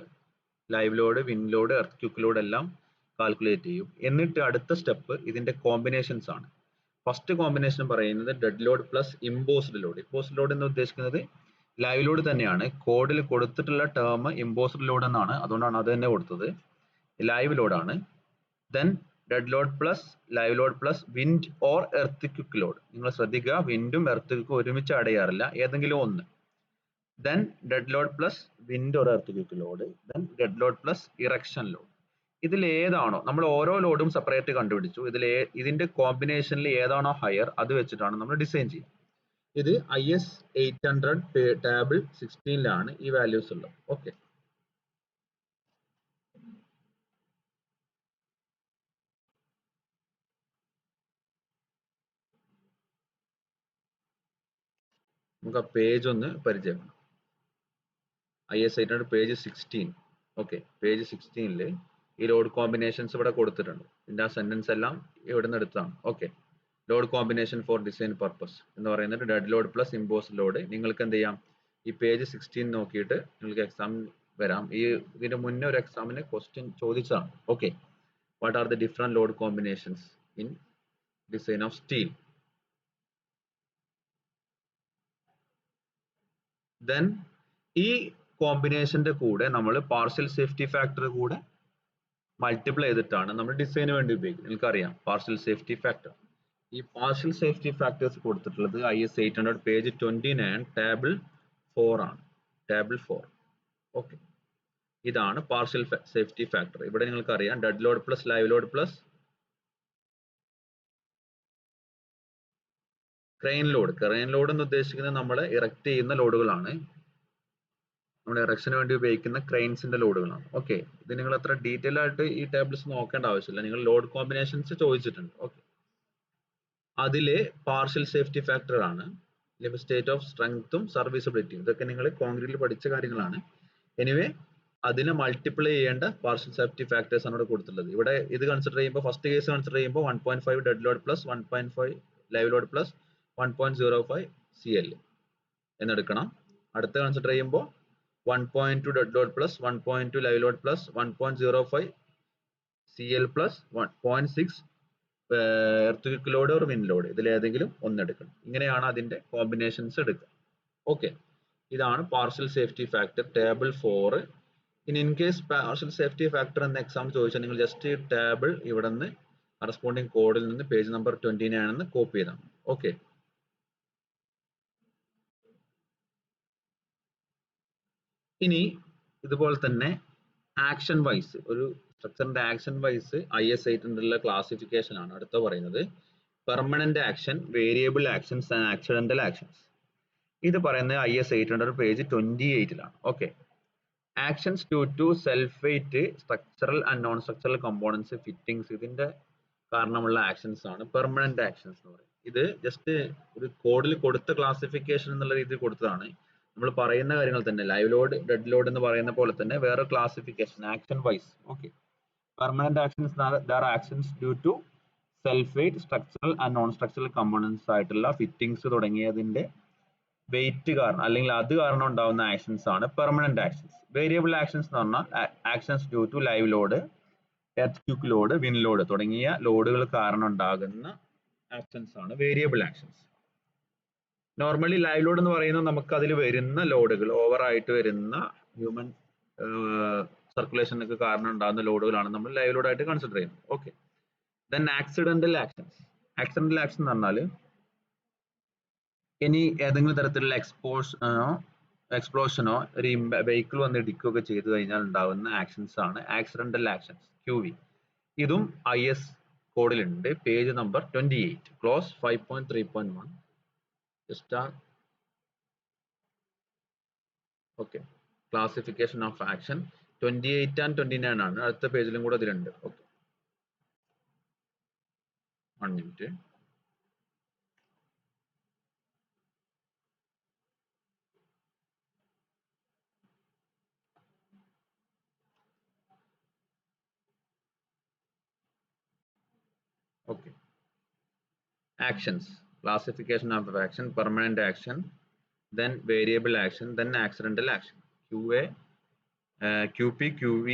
live load, wind load, earth quake load എല്ലാം കാൽക്കുലേറ്റ് ചെയ്യും. എന്നിട്ട് അടുത്ത സ്റ്റെപ്പ് ഇതിന്റെ കോമ്പിനേഷൻസ് ആണ്. ഫസ്റ്റ് കോമ്പിനേഷൻ പറയുന്നത് dead load plus imposed load. Imposed load എന്ന് ഉദ്ദേശിക്കുന്നത് ലൈവ് ലോഡ് തന്നെയാണ്. കോഡിൽ കൊടുത്തിട്ടുള്ള ടേം ഇമ്പോസ്ഡ് ലോഡ് എന്നാണ്, അതുകൊണ്ടാണ് അത് തന്നെ കൊടുത്തത്. ലൈവ് ലോഡ് ആണ്. Then dead load plus live load plus wind or earthquake load. നിങ്ങൾ ശ്രദ്ധിക്കുക, വിൻഡും എർത്ത് ഒരുമിച്ച് ആഡ് ചെയ്യാറില്ല, ഏതെങ്കിലും ഒന്ന്. Then dead load plus wind or earthquake load. Then dead load plus erection load. ഇതിൽ ഏതാണോ, നമ്മൾ ഓരോ ലോഡും സെപ്പറേറ്റ് കണ്ടുപിടിച്ചു. ഇതിന്റെ കോമ്പിനേഷനിൽ ഏതാണോ ഹയർ അത് വെച്ചിട്ടാണ് നമ്മൾ ഡിസൈൻ ചെയ്യുക. ഇത് IS 800 ടേബിൾ 16 ഈ വാല്യൂസ് ഉള്ളത്. ഓക്കെ, നമുക്ക് ആ പേജ് ഒന്ന് പരിചയപ്പെടാം. IS 800 page 16. ഓക്കെ, പേജ് 16 ഈ ലോഡ് കോമ്പിനേഷൻസ് ഇവിടെ കൊടുത്തിട്ടുണ്ട്. ഇതിന്റെ ആ സെന്റൻസ് എല്ലാം ഇവിടെ നിന്ന് എടുത്തതാണ്. Okay, load combination for design purpose എന്ന് പറയുന്നത് dead load plus impose load. നിങ്ങൾക്ക് എന്ത് ചെയ്യാം, ഈ പേജ് 16 നോക്കിയിട്ട് നിങ്ങൾക്ക് എക്സാം വരാം. ഇതിന്റെ മുന്നേ ഒരു എക്സാമിന് ക്വസ്റ്റ്യൻ ചോദിച്ചതാണ്. Okay, what are the different load combinations in design of steel. Then ഈ കോമ്പിനേഷന്റെ കൂടെ നമ്മൾ പാർഷ്യൽ സേഫ്റ്റി ഫാക്ടർ കൂടെ മൾട്ടിപ്ലൈ ചെയ്തിട്ടാണ് നമ്മൾ ഡിസൈന് വേണ്ടി ഉപയോഗിക്കുന്നത്. നിങ്ങൾക്കറിയാം പാർഷ്യൽ സേഫ്റ്റി ഫാക്ടർ. ഈ പാർഷ്യൽ സേഫ്റ്റി ഫാക്ടേഴ്സ് കൊടുത്തിട്ടുള്ളത് IS 800 പേജ് 29 ടേബിൾ 4 ആണ്. ടേബിൾ 4. ഓക്കെ, ഇതാണ് പാർഷ്യൽ സേഫ്റ്റി ഫാക്ടർ. ഇവിടെ നിങ്ങൾക്ക് അറിയാം dead load plus live load plus crane load. Crane load എന്ന് ഉദ്ദേശിക്കുന്നത് നമ്മൾ ഇറക്റ്റ് ചെയ്യുന്ന ലോഡുകളാണ്. നമ്മൾ ഇറക്ഷന് വേണ്ടി ഉപയോഗിക്കുന്ന ക്രെയിൻസിന്റെ ലോഡുകളാണ്. ഓക്കെ, ഇത് നിങ്ങൾ അത്ര ഡീറ്റെയിൽ ആയിട്ട് ഈ ടേബിൾസ് നോക്കേണ്ട ആവശ്യമില്ല. നിങ്ങൾ ലോഡ് കോമ്പിനേഷൻസ് ചോദിച്ചിട്ടുണ്ട്. ഓക്കെ, അതിലെ പാർഷ്യൽ സേഫ്റ്റി ഫാക്ടർ ആണ് സ്റ്റേറ്റ് ഓഫ് സ്ട്രെങ്ത്തും സർവീസബിലിറ്റിയും. ഇതൊക്കെ നിങ്ങൾ കോൺക്രീറ്റിൽ പഠിച്ച കാര്യങ്ങളാണ്. എനിവേ അതിനെ മൾട്ടിപ്ലൈ ചെയ്യേണ്ട പാർഷ്യൽ സേഫ്റ്റി ഫാക്ടേഴ്സ് ആണ് ഇവിടെ കൊടുത്തിട്ടുള്ളത്. ഇവിടെ ഇത് കൺസിഡർ ചെയ്യുമ്പോൾ ഫസ്റ്റ് കേസ് കൺസിഡർ ചെയ്യുമ്പോൾ 1.5 dead load plus 1.5 live load plus 1.05 CL എന്നെടുക്കണം. അടുത്ത കൺസിഡർ ചെയ്യുമ്പോൾ 1.2 dead load plus 1.2 live load plus 1.05 CL plus 1.6 earthquake load or wind load. ഇതിൽ ഏതെങ്കിലും ഒന്ന് എടുക്കണം. ഇങ്ങനെയാണ് അതിന്റെ കോമ്പിനേഷൻസ് എടുക്കുക. ഓക്കെ, ഇതാണ് partial safety factor table 4. In case partial safety factor എന്ന എക്സാം ചോദിച്ചാൽ നിങ്ങൾ ജസ്റ്റ് ഈ ടേബിൾ ഇവിടെ നിന്ന് കറസ്പോണ്ടിങ് കോഡിൽ നിന്ന് പേജ് നമ്പർ 29 എന്ന് കോപ്പി ചെയ്താൽ. ഓക്കെ, ഇനി ഇതുപോലെ തന്നെ ആക്ഷൻ വൈസ് ഒരു സ്ട്രക്ചറിന്റെ ആക്ഷൻ വൈസ് IS 800 ക്ലാസിഫിക്കേഷൻ ആണ് അടുത്ത പറയുന്നത്. Permanent action, variable actions and accidental actions. ഇത് പറയുന്നത് IS 800 page 28 okay, actions due to self weight, structural and non structural components, fittings, ഇതിന്റെ കാരണമുള്ള ആക്ഷൻസ് ആണ് പെർമനന്റ് ആക്ഷൻസ് എന്ന് പറയുന്നത്. ഇത് ജസ്റ്റ് ഒരു കോഡിൽ കൊടുത്ത ക്ലാസിഫിക്കേഷൻ എന്നുള്ള രീതിയിൽ കൊടുത്തതാണ്. നമ്മൾ പറയുന്ന കാര്യങ്ങൾ തന്നെ ലൈവ് ലോഡ്, ഡെഡ് ലോഡ് എന്ന് പറയുന്ന പോലെ തന്നെ വേറെ classification action wise. Okay, permanent actions are actions due to self weight, structural and non structural components ആയിട്ടുള്ള ഫിറ്റിംഗ്സ് തുടങ്ങിയതിന്റെ വെയിറ്റ് കാരണം അല്ലെങ്കിൽ അത് കാരണം ഉണ്ടാവുന്ന ആക്ഷൻസ് ആണ് പെർമനന്റ് ആക്ഷൻസ്. വേരിയബിൾ ആക്ഷൻസ് എന്ന് പറഞ്ഞാൽ actions due to live load, earth load, wind load തുടങ്ങിയ ലോഡുകൾ കാരണം ഉണ്ടാകുന്ന ആക്ഷൻസ് ആണ് variable actions. Normally live load എന്ന് പറയുന്നത് നമുക്ക് അതിൽ വരുന്ന ലോഡുകൾ ഓവർ ആയിട്ട് വരുന്ന ഹ്യൂമൻ സർക്കുലേഷനൊക്കെ കാരണം ഉണ്ടാകുന്ന ലോഡുകളാണ് നമ്മൾ ലൈവ് ലോഡ് ആയിട്ട് കൺസിഡർ ചെയ്യുന്നത്. Okay, then accidental actions. Accidental action എന്ന് പറഞ്ഞാൽ ഇനി ഏതെങ്കിലും തരത്തിലുള്ള എക്സ്പ്ലോഷനോ ഒരു വെഹിക്കിൾ വന്ന് ഇടിക്കുകയൊക്കെ ചെയ്തു കഴിഞ്ഞാൽ ഉണ്ടാവുന്ന ആക്ഷൻസ് ആണ് ആക്സിഡന്റൽ ആക്ഷൻസ്, QV. ഇതും IS കോഡിലുണ്ട്, page number 28, clause 5.3.1. Okay, classification of action 28 and 29 ആണ്. അടുത്ത പേജിലും കൂടെ ഇതിലുണ്ട്. Okay, 1 minute. Okay, actions, classification of action: permanent action, then variable action, then accidental action, QA, QP, QV,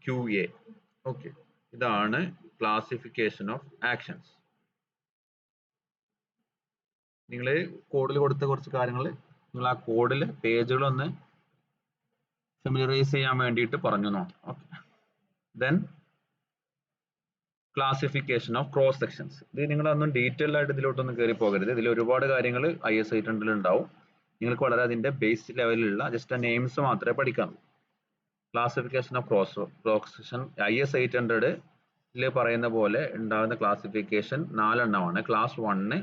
QA. Okay, ഇതാണ് ക്ലാസിഫിക്കേഷൻ ഓഫ് ആക്ഷൻസ്. നിങ്ങൾ കോഡിൽ കൊടുത്ത കുറച്ച് കാര്യങ്ങൾ നിങ്ങൾ ആ കോഡിൽ പേജുകളൊന്ന് ഫെമിലറൈസ് ചെയ്യാൻ വേണ്ടിയിട്ട് പറഞ്ഞു നോക്കാം. Okay, then classification of cross sections. ഇത് നിങ്ങളൊന്നും ഡീറ്റെയിൽ ആയിട്ട് ഇതിലോട്ടൊന്നും കയറി പോകരുത്. ഇതിൽ ഒരുപാട് കാര്യങ്ങൾ IS 800 ഉണ്ടാവും. നിങ്ങൾക്ക് വളരെ അതിന്റെ ബേസ് ലെവലിലുള്ള ജസ്റ്റ് നെയിംസ് മാത്രമേ പഠിക്കാവൂ. Classification of cross section IS 800 പറയുന്ന പോലെ ഉണ്ടാകുന്ന ക്ലാസിഫിക്കേഷൻ 4 എണ്ണമാണ്. Class 1,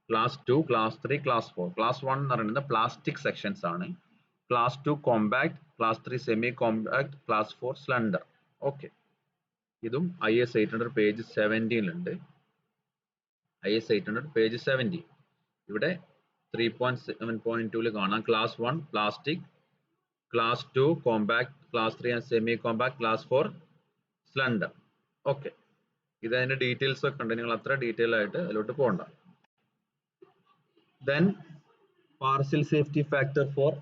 class 2, class 3, class 4. Class 1 എന്ന് പറയുന്നത് പ്ലാസ്റ്റിക് സെക്ഷൻസ് ആണ്. Class 2 compact, class 3 semi compact, class 4 slender. Okay, ഇതും IS 800 പേജ് 17 ഉണ്ട്. IS 800 page 17. ഇവിടെ 3.7.2 കാണാം class 1 plastic, class 2 compact, class 3 and semi compact, class 4 slender. Okay, ഇത് അതിന്റെ ഡീറ്റെയിൽസ് ഒക്കെ ഉണ്ട്. നിങ്ങൾ അത്ര ഡീറ്റെയിൽ ആയിട്ട് അതിലോട്ട് പോകണ്ട. Then partial safety factor four,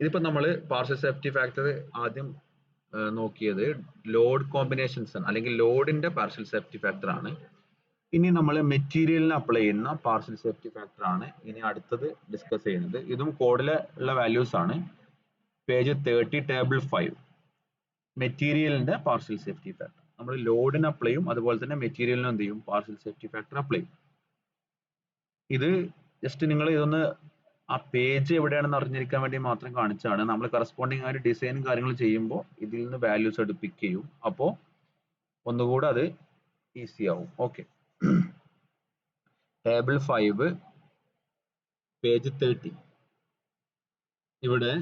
ഇതിപ്പോ നമ്മൾ പാർഷ്യൽ സേഫ്റ്റി ഫാക്ടർ ആദ്യം നോക്കിയത് ലോഡ് കോമ്പിനേഷൻസ് ആണ്, അല്ലെങ്കിൽ ലോഡിന്റെ പാർഷ്യൽ സേഫ്റ്റി ഫാക്ടർ ആണ്. ഇനി നമ്മൾ മെറ്റീരിയലിന് അപ്ലൈ ചെയ്യുന്ന പാർഷ്യൽ സേഫ്റ്റി ഫാക്ടർ ആണ് ഇനി അടുത്തത് ഡിസ്കസ് ചെയ്യുന്നത്. ഇതും കോഡിലെ ഉള്ള വാല്യൂസ് ആണ്. Page 30, table 5. മെറ്റീരിയലിന്റെ പാർഷ്യൽ സേഫ്റ്റി ഫാക്ടർ നമ്മൾ ലോഡിന് അപ്ലൈ ചെയ്യും, അതുപോലെ തന്നെ മെറ്റീരിയലിനും എന്ത് ചെയ്യും, പാർഷ്യൽ സേഫ്റ്റി ഫാക്ടർ അപ്ലൈ ചെയ്യും. ഇത് ജസ്റ്റ് നിങ്ങൾ ഇതൊന്ന് ആ പേജ് എവിടെയാണെന്ന് അറിഞ്ഞിരിക്കാൻ വേണ്ടി മാത്രം കാണിച്ചാണ്. നമ്മൾ കറസ്പോണ്ടിങ് ആയിട്ട് ഡിസൈനും കാര്യങ്ങളും ചെയ്യുമ്പോൾ ഇതിൽ നിന്ന് വാല്യൂസ് എടുത്ത് പിക്ക് ചെയ്യും. അപ്പോൾ ഒന്നുകൂടെ അത് ഈസി ആവും. Okay, table 5 page 30. ഇവിടെ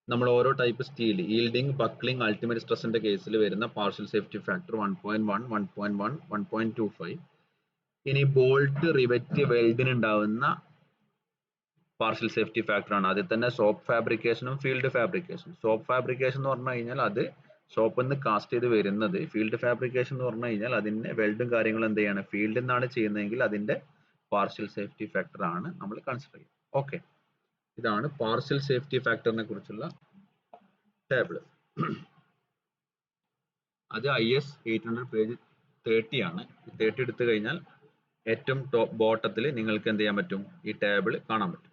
നമ്മൾ ഓരോ type steel, yielding, buckling, ultimate സ്ട്രെസിന്റെ കേസിൽ വരുന്ന പാർഷ്യൽ സേഫ്റ്റി ഫാക്ടർ 1.1, 1.1, 1.25. ഇനി ബോൾട്ട്, റിവറ്റ്, വെൽഡിന് ഉണ്ടാവുന്ന പാർഷ്യൽ സേഫ്റ്റി ഫാക്ടർ ആണ്. അതിൽ തന്നെ സോപ്പ് ഫാബ്രിക്കേഷനും ഫീൽഡ് ഫാബ്രിക്കേഷനും. സോപ്പ് ഫാബ്രിക്കേഷൻ എന്ന് പറഞ്ഞു കഴിഞ്ഞാൽ അത് ഷോപ്പിൽ നിന്ന് കാസ്റ്റ് ചെയ്ത് വരുന്നത്. ഫീൽഡ് ഫാബ്രിക്കേഷൻ എന്ന് പറഞ്ഞു കഴിഞ്ഞാൽ അതിന്റെ വെൽഡും കാര്യങ്ങളും എന്ത് ചെയ്യാണ്, ഫീൽഡിൽ നിന്നാണ് ചെയ്യുന്നതെങ്കിൽ അതിന്റെ പാർഷ്യൽ സേഫ്റ്റി ഫാക്ടർ ആണ് നമ്മൾ കൺസിഡർ ചെയ്യുന്നത്. ഓക്കെ, ഇതാണ് പാർഷ്യൽ സേഫ്റ്റി ഫാക്ടറിനെ കുറിച്ചുള്ള ടേബിൾ. അത് IS 800 പേജ് 30 ആണ്. 30 എടുത്തു കഴിഞ്ഞാൽ ഏറ്റവും ടോപ്പ് ബോട്ടത്തിൽ നിങ്ങൾക്ക് എന്ത് ചെയ്യാൻ പറ്റും, ഈ ടേബിൾ കാണാൻ പറ്റും.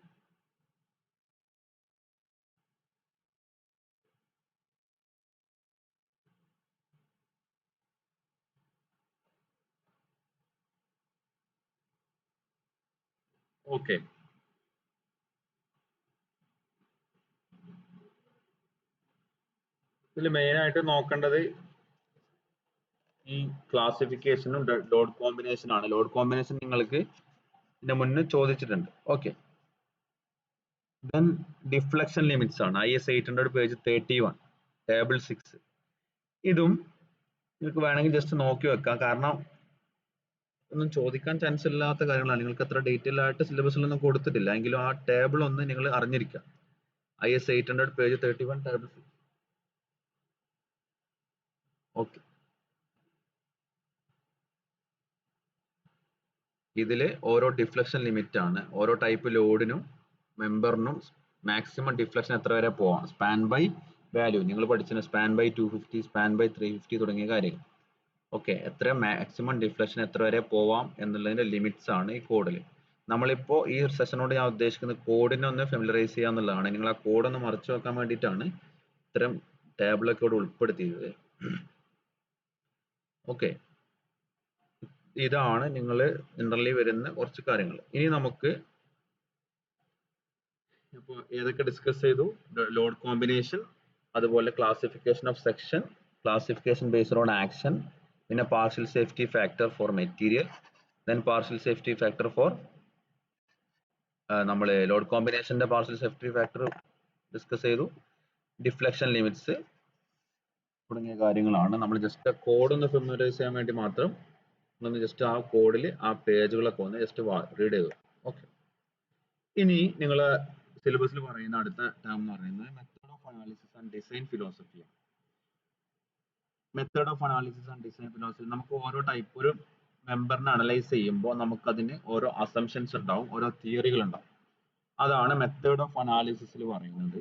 ഓക്കെ, ഇതിൽ മെയിൻ ആയിട്ട് നോക്കേണ്ടത് ഈ ക്ലാസിഫിക്കേഷനും ലോഡ് കോമ്പിനേഷൻ ആണ്. ലോഡ് കോമ്പിനേഷൻ നിങ്ങൾക്ക് ഇതിന്റെ മുന്നേ ചോദിച്ചിട്ടുണ്ട്. ഓക്കെ, ദെൻ ഡിഫ്ലക്ഷൻ ലിമിറ്റ്സ് ആണ്. IS 800 page 31, table 6. ഇതും നിങ്ങൾക്ക് വേണമെങ്കിൽ ജസ്റ്റ് നോക്കി വെക്കാം, കാരണം ഒന്നും ചോദിക്കാൻ ചാൻസ് ഇല്ലാത്ത കാര്യങ്ങളാണ്. നിങ്ങൾക്ക് അത്ര ഡീറ്റെയിൽ ആയിട്ട് സിലബസിലൊന്നും കൊടുത്തിട്ടില്ല, എങ്കിലും ആ ടേബിൾ ഒന്ന് നിങ്ങൾ അറിഞ്ഞിരിക്കുക. IS 800 page 31, table 6. ഓക്കെ, ഇതില് ഓരോ ഡിഫ്ലക്ഷൻ ലിമിറ്റ് ആണ്. ഓരോ ടൈപ്പ് ലോഡിനും മെമ്പറിനും മാക്സിമം ഡിഫ്ലക്ഷൻ എത്ര വരെ പോവാം, സ്പാൻ ബൈ വാല്യൂ നിങ്ങൾ പഠിച്ച സ്പാൻ ബൈ 250, സ്പാൻ ബൈ 350 തുടങ്ങിയ കാര്യങ്ങൾ. ഓക്കെ, എത്ര മാക്സിമം ഡിഫ്ലക്ഷൻ എത്ര വരെ പോവാം എന്നുള്ളതിന്റെ ലിമിറ്റ്സ് ആണ് ഈ കോഡിൽ. നമ്മളിപ്പോ ഈ സെഷനോട് ഞാൻ ഉദ്ദേശിക്കുന്നത് കോഡിനെ ഒന്ന് ഫെമിലറൈസ് ചെയ്യുക എന്നുള്ളതാണ്. നിങ്ങൾ ആ കോഡ് ഒന്ന് മറിച്ചു വെക്കാൻ വേണ്ടിയിട്ടാണ് ഇത്തരം ടേബിളൊക്കെ ഇവിടെ ഉൾപ്പെടുത്തിയത്. ഓക്കെ, ഇതാണ് നിങ്ങൾ ജനറലി വരുന്ന കുറച്ച് കാര്യങ്ങൾ. ഇനി നമുക്ക് അപ്പോൾ ഏതൊക്കെ ഡിസ്കസ് ചെയ്തു? ലോഡ് കോമ്പിനേഷൻ, അതുപോലെ classification of section, classification based on action, പിന്നെ partial safety factor for material, then partial safety factor for നമ്മൾ ലോഡ് കോമ്പിനേഷന്റെ പാർഷ്യൽ സേഫ്റ്റി ഫാക്ടർ ഡിസ്കസ് ചെയ്തു, ഡിഫ്ലക്ഷൻ ലിമിറ്റ്സ് തുടങ്ങിയ കാര്യങ്ങളാണ്. നമ്മൾ ജസ്റ്റ് കോഡ് ഒന്ന് ഫെമിലറൈസ് ചെയ്യാൻ വേണ്ടി മാത്രം ഒന്ന് ജസ്റ്റ് ആ കോഡിൽ ആ പേജുകളൊക്കെ ഒന്ന് ജസ്റ്റ് റീഡ് ചെയ്തു. ഓക്കെ, ഇനി നിങ്ങൾ സിലബസിൽ പറയുന്ന അടുത്ത ടേം എന്ന് പറയുന്നത് method of analysis and design philosophy. Method of analysis and design philosophy, നമുക്ക് ഓരോ ടൈപ്പ് ഒരു മെമ്പറിനെ അനലൈസ് ചെയ്യുമ്പോൾ നമുക്കതിന് ഓരോ അസംഷൻസ് ഉണ്ടാവും, ഓരോ തിയറികൾ ഉണ്ടാവും. അതാണ് മെത്തേഡ് ഓഫ് അനാലിസിസിൽ പറയുന്നത്.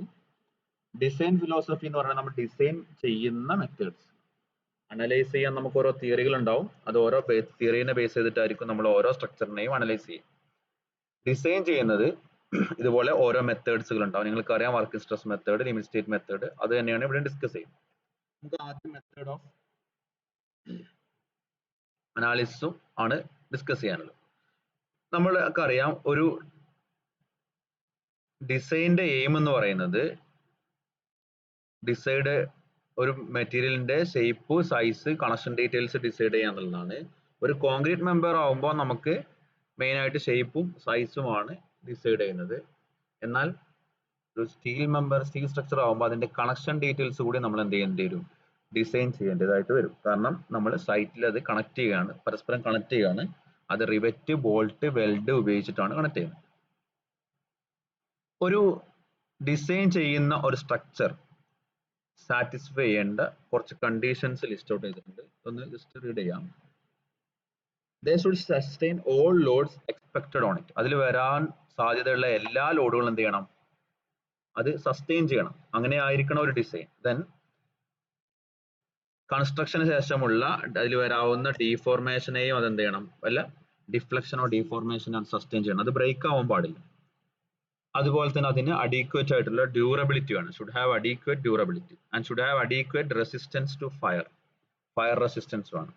ഡിസൈൻ ഫിലോസഫി എന്ന് പറയുന്നത് നമ്മൾ ഡിസൈൻ ചെയ്യുന്ന മെത്തേഡ്സ്. അനലൈസ് ചെയ്യാൻ നമുക്ക് ഓരോ തിയറികൾ ഉണ്ടാവും, അത് ഓരോ തിയറിനെ ബേസ് ചെയ്തിട്ടായിരിക്കും നമ്മൾ ഓരോ സ്ട്രക്ചറിനെയും അനലൈസ് ചെയ്യും. ഡിസൈൻ ചെയ്യുന്നത് ഇതുപോലെ ഓരോ മെത്തേഡ്സുകൾ ഉണ്ടാവും. നിങ്ങൾക്ക് അറിയാം, working stress method, limit state method, അത് തന്നെയാണ് ഇവിടെ ഡിസ്കസ് ചെയ്യുന്നത്. നമുക്ക് ആദ്യം മെത്തേഡ് ഓഫ് അനാലിസിസും ആണ് ഡിസ്കസ് ചെയ്യാനുള്ളത്. നമ്മൾക്ക് അറിയാം, ഒരു ഡിസൈനിന്റെ എയിം എന്ന് പറയുന്നത് ഡിസൈഡ് ഒരു മെറ്റീരിയലിന്റെ shape, size, connection details decide ചെയ്യാന്നുള്ളതാണ്. ഒരു കോൺക്രീറ്റ് മെമ്പർ ആവുമ്പോൾ നമുക്ക് മെയിൻ ആയിട്ട് ഷേപ്പും സൈസുമാണ് ഡിസൈഡ് ചെയ്യുന്നത്. എന്നാൽ ഒരു സ്റ്റീൽ സ്ട്രക്ചർ ആവുമ്പോൾ അതിന്റെ കണക്ഷൻ ഡീറ്റെയിൽസ് കൂടി നമ്മൾ എന്ത് ചെയ്യേണ്ടി വരും? ഡിസൈൻ ചെയ്യേണ്ടതായിട്ട് വരും. കാരണം നമ്മൾ സൈറ്റിൽ അത് കണക്ട് ചെയ്യുകയാണ്, പരസ്പരം കണക്ട് ചെയ്യുകയാണ്. അത് റിവറ്റ്, ബോൾട്ട്, വെൽഡ് ഉപയോഗിച്ചിട്ടാണ് കണക്ട് ചെയ്യുന്നത്. ഒരു ഡിസൈൻ ചെയ്യുന്ന ഒരു സ്ട്രക്ചർ സാറ്റിസ്ഫൈ ചെയ്യേണ്ട കുറച്ച് കണ്ടീഷൻസ് ലിസ്റ്റ് ഔട്ട് ചെയ്തിട്ടുണ്ട്. ഒന്ന് ജസ്റ്റ് റീഡ് ചെയ്യാം. They should sustain all loads expected on it. അതിൽ വരാൻ സാധ്യതയുള്ള എല്ലാ ലോഡുകളും എന്ത് ചെയ്യണം? അത് സസ്റ്റെയിൻ ചെയ്യണം. അങ്ങനെ ആയിരിക്കണം ഒരു ഡിസൈൻ. ദെൻ കൺസ്ട്രക്ഷന് ശേഷമുള്ള അതിൽ വരാവുന്ന ഡീഫോർമേഷനെയും അത് എന്ത് ചെയ്യണം? വല്ല ഡിഫ്ലക്ഷനോ ഡീഫോർമേഷനോ സസ്റ്റെയിൻ ചെയ്യണം. അത് ബ്രേക്ക് ആവാൻ പാടില്ല. അതുപോലെ തന്നെ അതിന് അഡീക്വേറ്റ് ആയിട്ടുള്ള ഡ്യൂറബിലിറ്റി ആണ്. Should have adequate durability and should have adequate resistance to fire. Fire resistance ആണ്.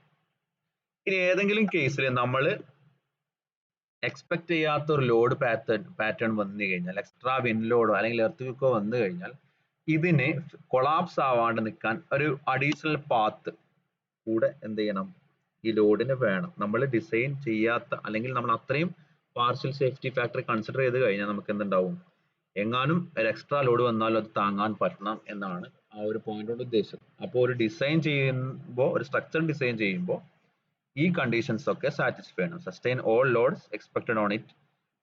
ഇനി ഏതെങ്കിലും കേസിൽ നമ്മൾ എക്സ്പെക്ട് ചെയ്യാത്ത ഒരു ലോഡ് പാറ്റേൺ വന്നു കഴിഞ്ഞാൽ, എക്സ്ട്രാ വിൻ ലോഡോ അല്ലെങ്കിൽ എർത്ത് ക്വിക്കോ വന്നു കഴിഞ്ഞാൽ, ഇതിന് കൊളാപ്സ് ആവാണ്ട് നിൽക്കാൻ ഒരു അഡീഷണൽ പാത്ത് കൂടെ എന്ത് ചെയ്യണം? ഈ ലോഡിന് വേണം. നമ്മൾ ഡിസൈൻ ചെയ്യാത്ത അല്ലെങ്കിൽ നമ്മൾ അത്രയും പാർഷ്യൽ സേഫ്റ്റി ഫാക്ടർ കൺസിഡർ ചെയ്ത് കഴിഞ്ഞാൽ നമുക്ക് എന്തുണ്ടാവും? എങ്ങാനും ഒരു എക്സ്ട്രാ ലോഡ് വന്നാലും അത് താങ്ങാൻ പറ്റണം എന്നാണ് ആ ഒരു പോയിന്റ് കൊണ്ട് ഉദ്ദേശിച്ചത്. അപ്പോൾ ഒരു ഡിസൈൻ ചെയ്യുമ്പോൾ, ഒരു സ്ട്രക്ചർ ഡിസൈൻ ചെയ്യുമ്പോൾ ഈ കണ്ടീഷൻസ് ഒക്കെ സാറ്റിസ്ഫൈ ചെയ്യണം. Sustain all loads expected on it,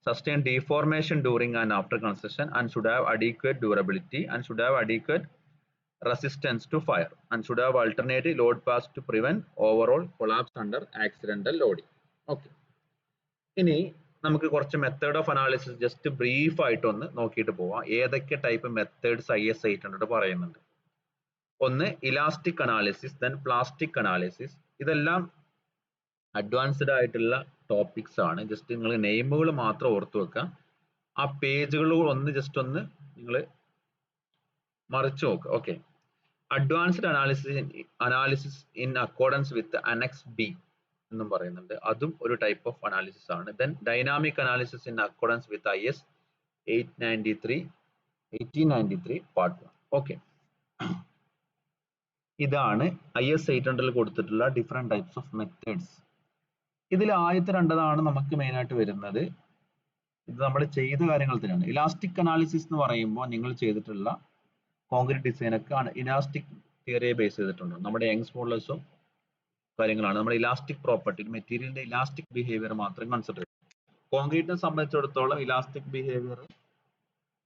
sustain deformation during and after construction, and should have adequate durability, and should have adequate resistance to fire, and should have alternative load paths to prevent overall collapse under accidental loading. Okay. ഇനി നമുക്ക് കുറച്ച് method of analysis just brief ആയിട്ട് ഒന്ന് നോക്കിയിട്ട് പോവാം. ഏതൊക്കെ ടൈപ്പ് മെത്തേഡ്സ് IS 800 പറയുന്നുണ്ട്. ഒന്ന് elastic analysis, then plastic analysis. ഇതെല്ലാം അഡ്വാൻസ്ഡ് ആയിട്ടുള്ള ടോപ്പിക്സ് ആണ്. ജസ്റ്റ് നിങ്ങൾ നെയിമുകൾ മാത്രം ഓർത്തു വെക്കുക. ആ പേജുകൾ ഒന്ന് ജസ്റ്റ് ഒന്ന് നിങ്ങൾ മറിച്ചു നോക്കുക. Okay. Advanced analysis in accordance with annexe B എന്നും പറയുന്നുണ്ട്. അതും ഒരു ടൈപ്പ് ഓഫ് അനാലിസിസ് ആണ്. Then dynamic analysis in accordance with IS 1893 part 1. Okay, ഇതാണ് IS 800 കൊടുത്തിട്ടുള്ള ഡിഫറെന്റ് ടൈപ്സ് ഓഫ് മെത്തേഡ്സ്. ഇതിൽ ആദ്യത്തെ രണ്ടതാണ് നമുക്ക് മെയിൻ ആയിട്ട് വരുന്നത്. ഇത് നമ്മൾ ചെയ്ത കാര്യങ്ങൾ തന്നെയാണ്. ഇലാസ്റ്റിക് അനാലിസിസ് എന്ന് പറയുമ്പോൾ നിങ്ങൾ ചെയ്തിട്ടുള്ള കോൺക്രീറ്റ് ഡിസൈൻ ഒക്കെ ഇലാസ്റ്റിക് തിയറിയെ ബേസ് ചെയ്തിട്ടുണ്ട്. നമ്മുടെ യങ്സ് മോഡൽസും കാര്യങ്ങളാണ്. നമ്മൾ ഇലാസ്റ്റിക് പ്രോപ്പർട്ടി, മെറ്റീരിയലിന്റെ ഇലാസ്റ്റിക് ബിഹേവിയർ മാത്രം കൺസിഡർ ചെയ്യും. കോൺക്രീറ്റിനെ സംബന്ധിച്ചിടത്തോളം ഇലാസ്റ്റിക് ബിഹേവിയർ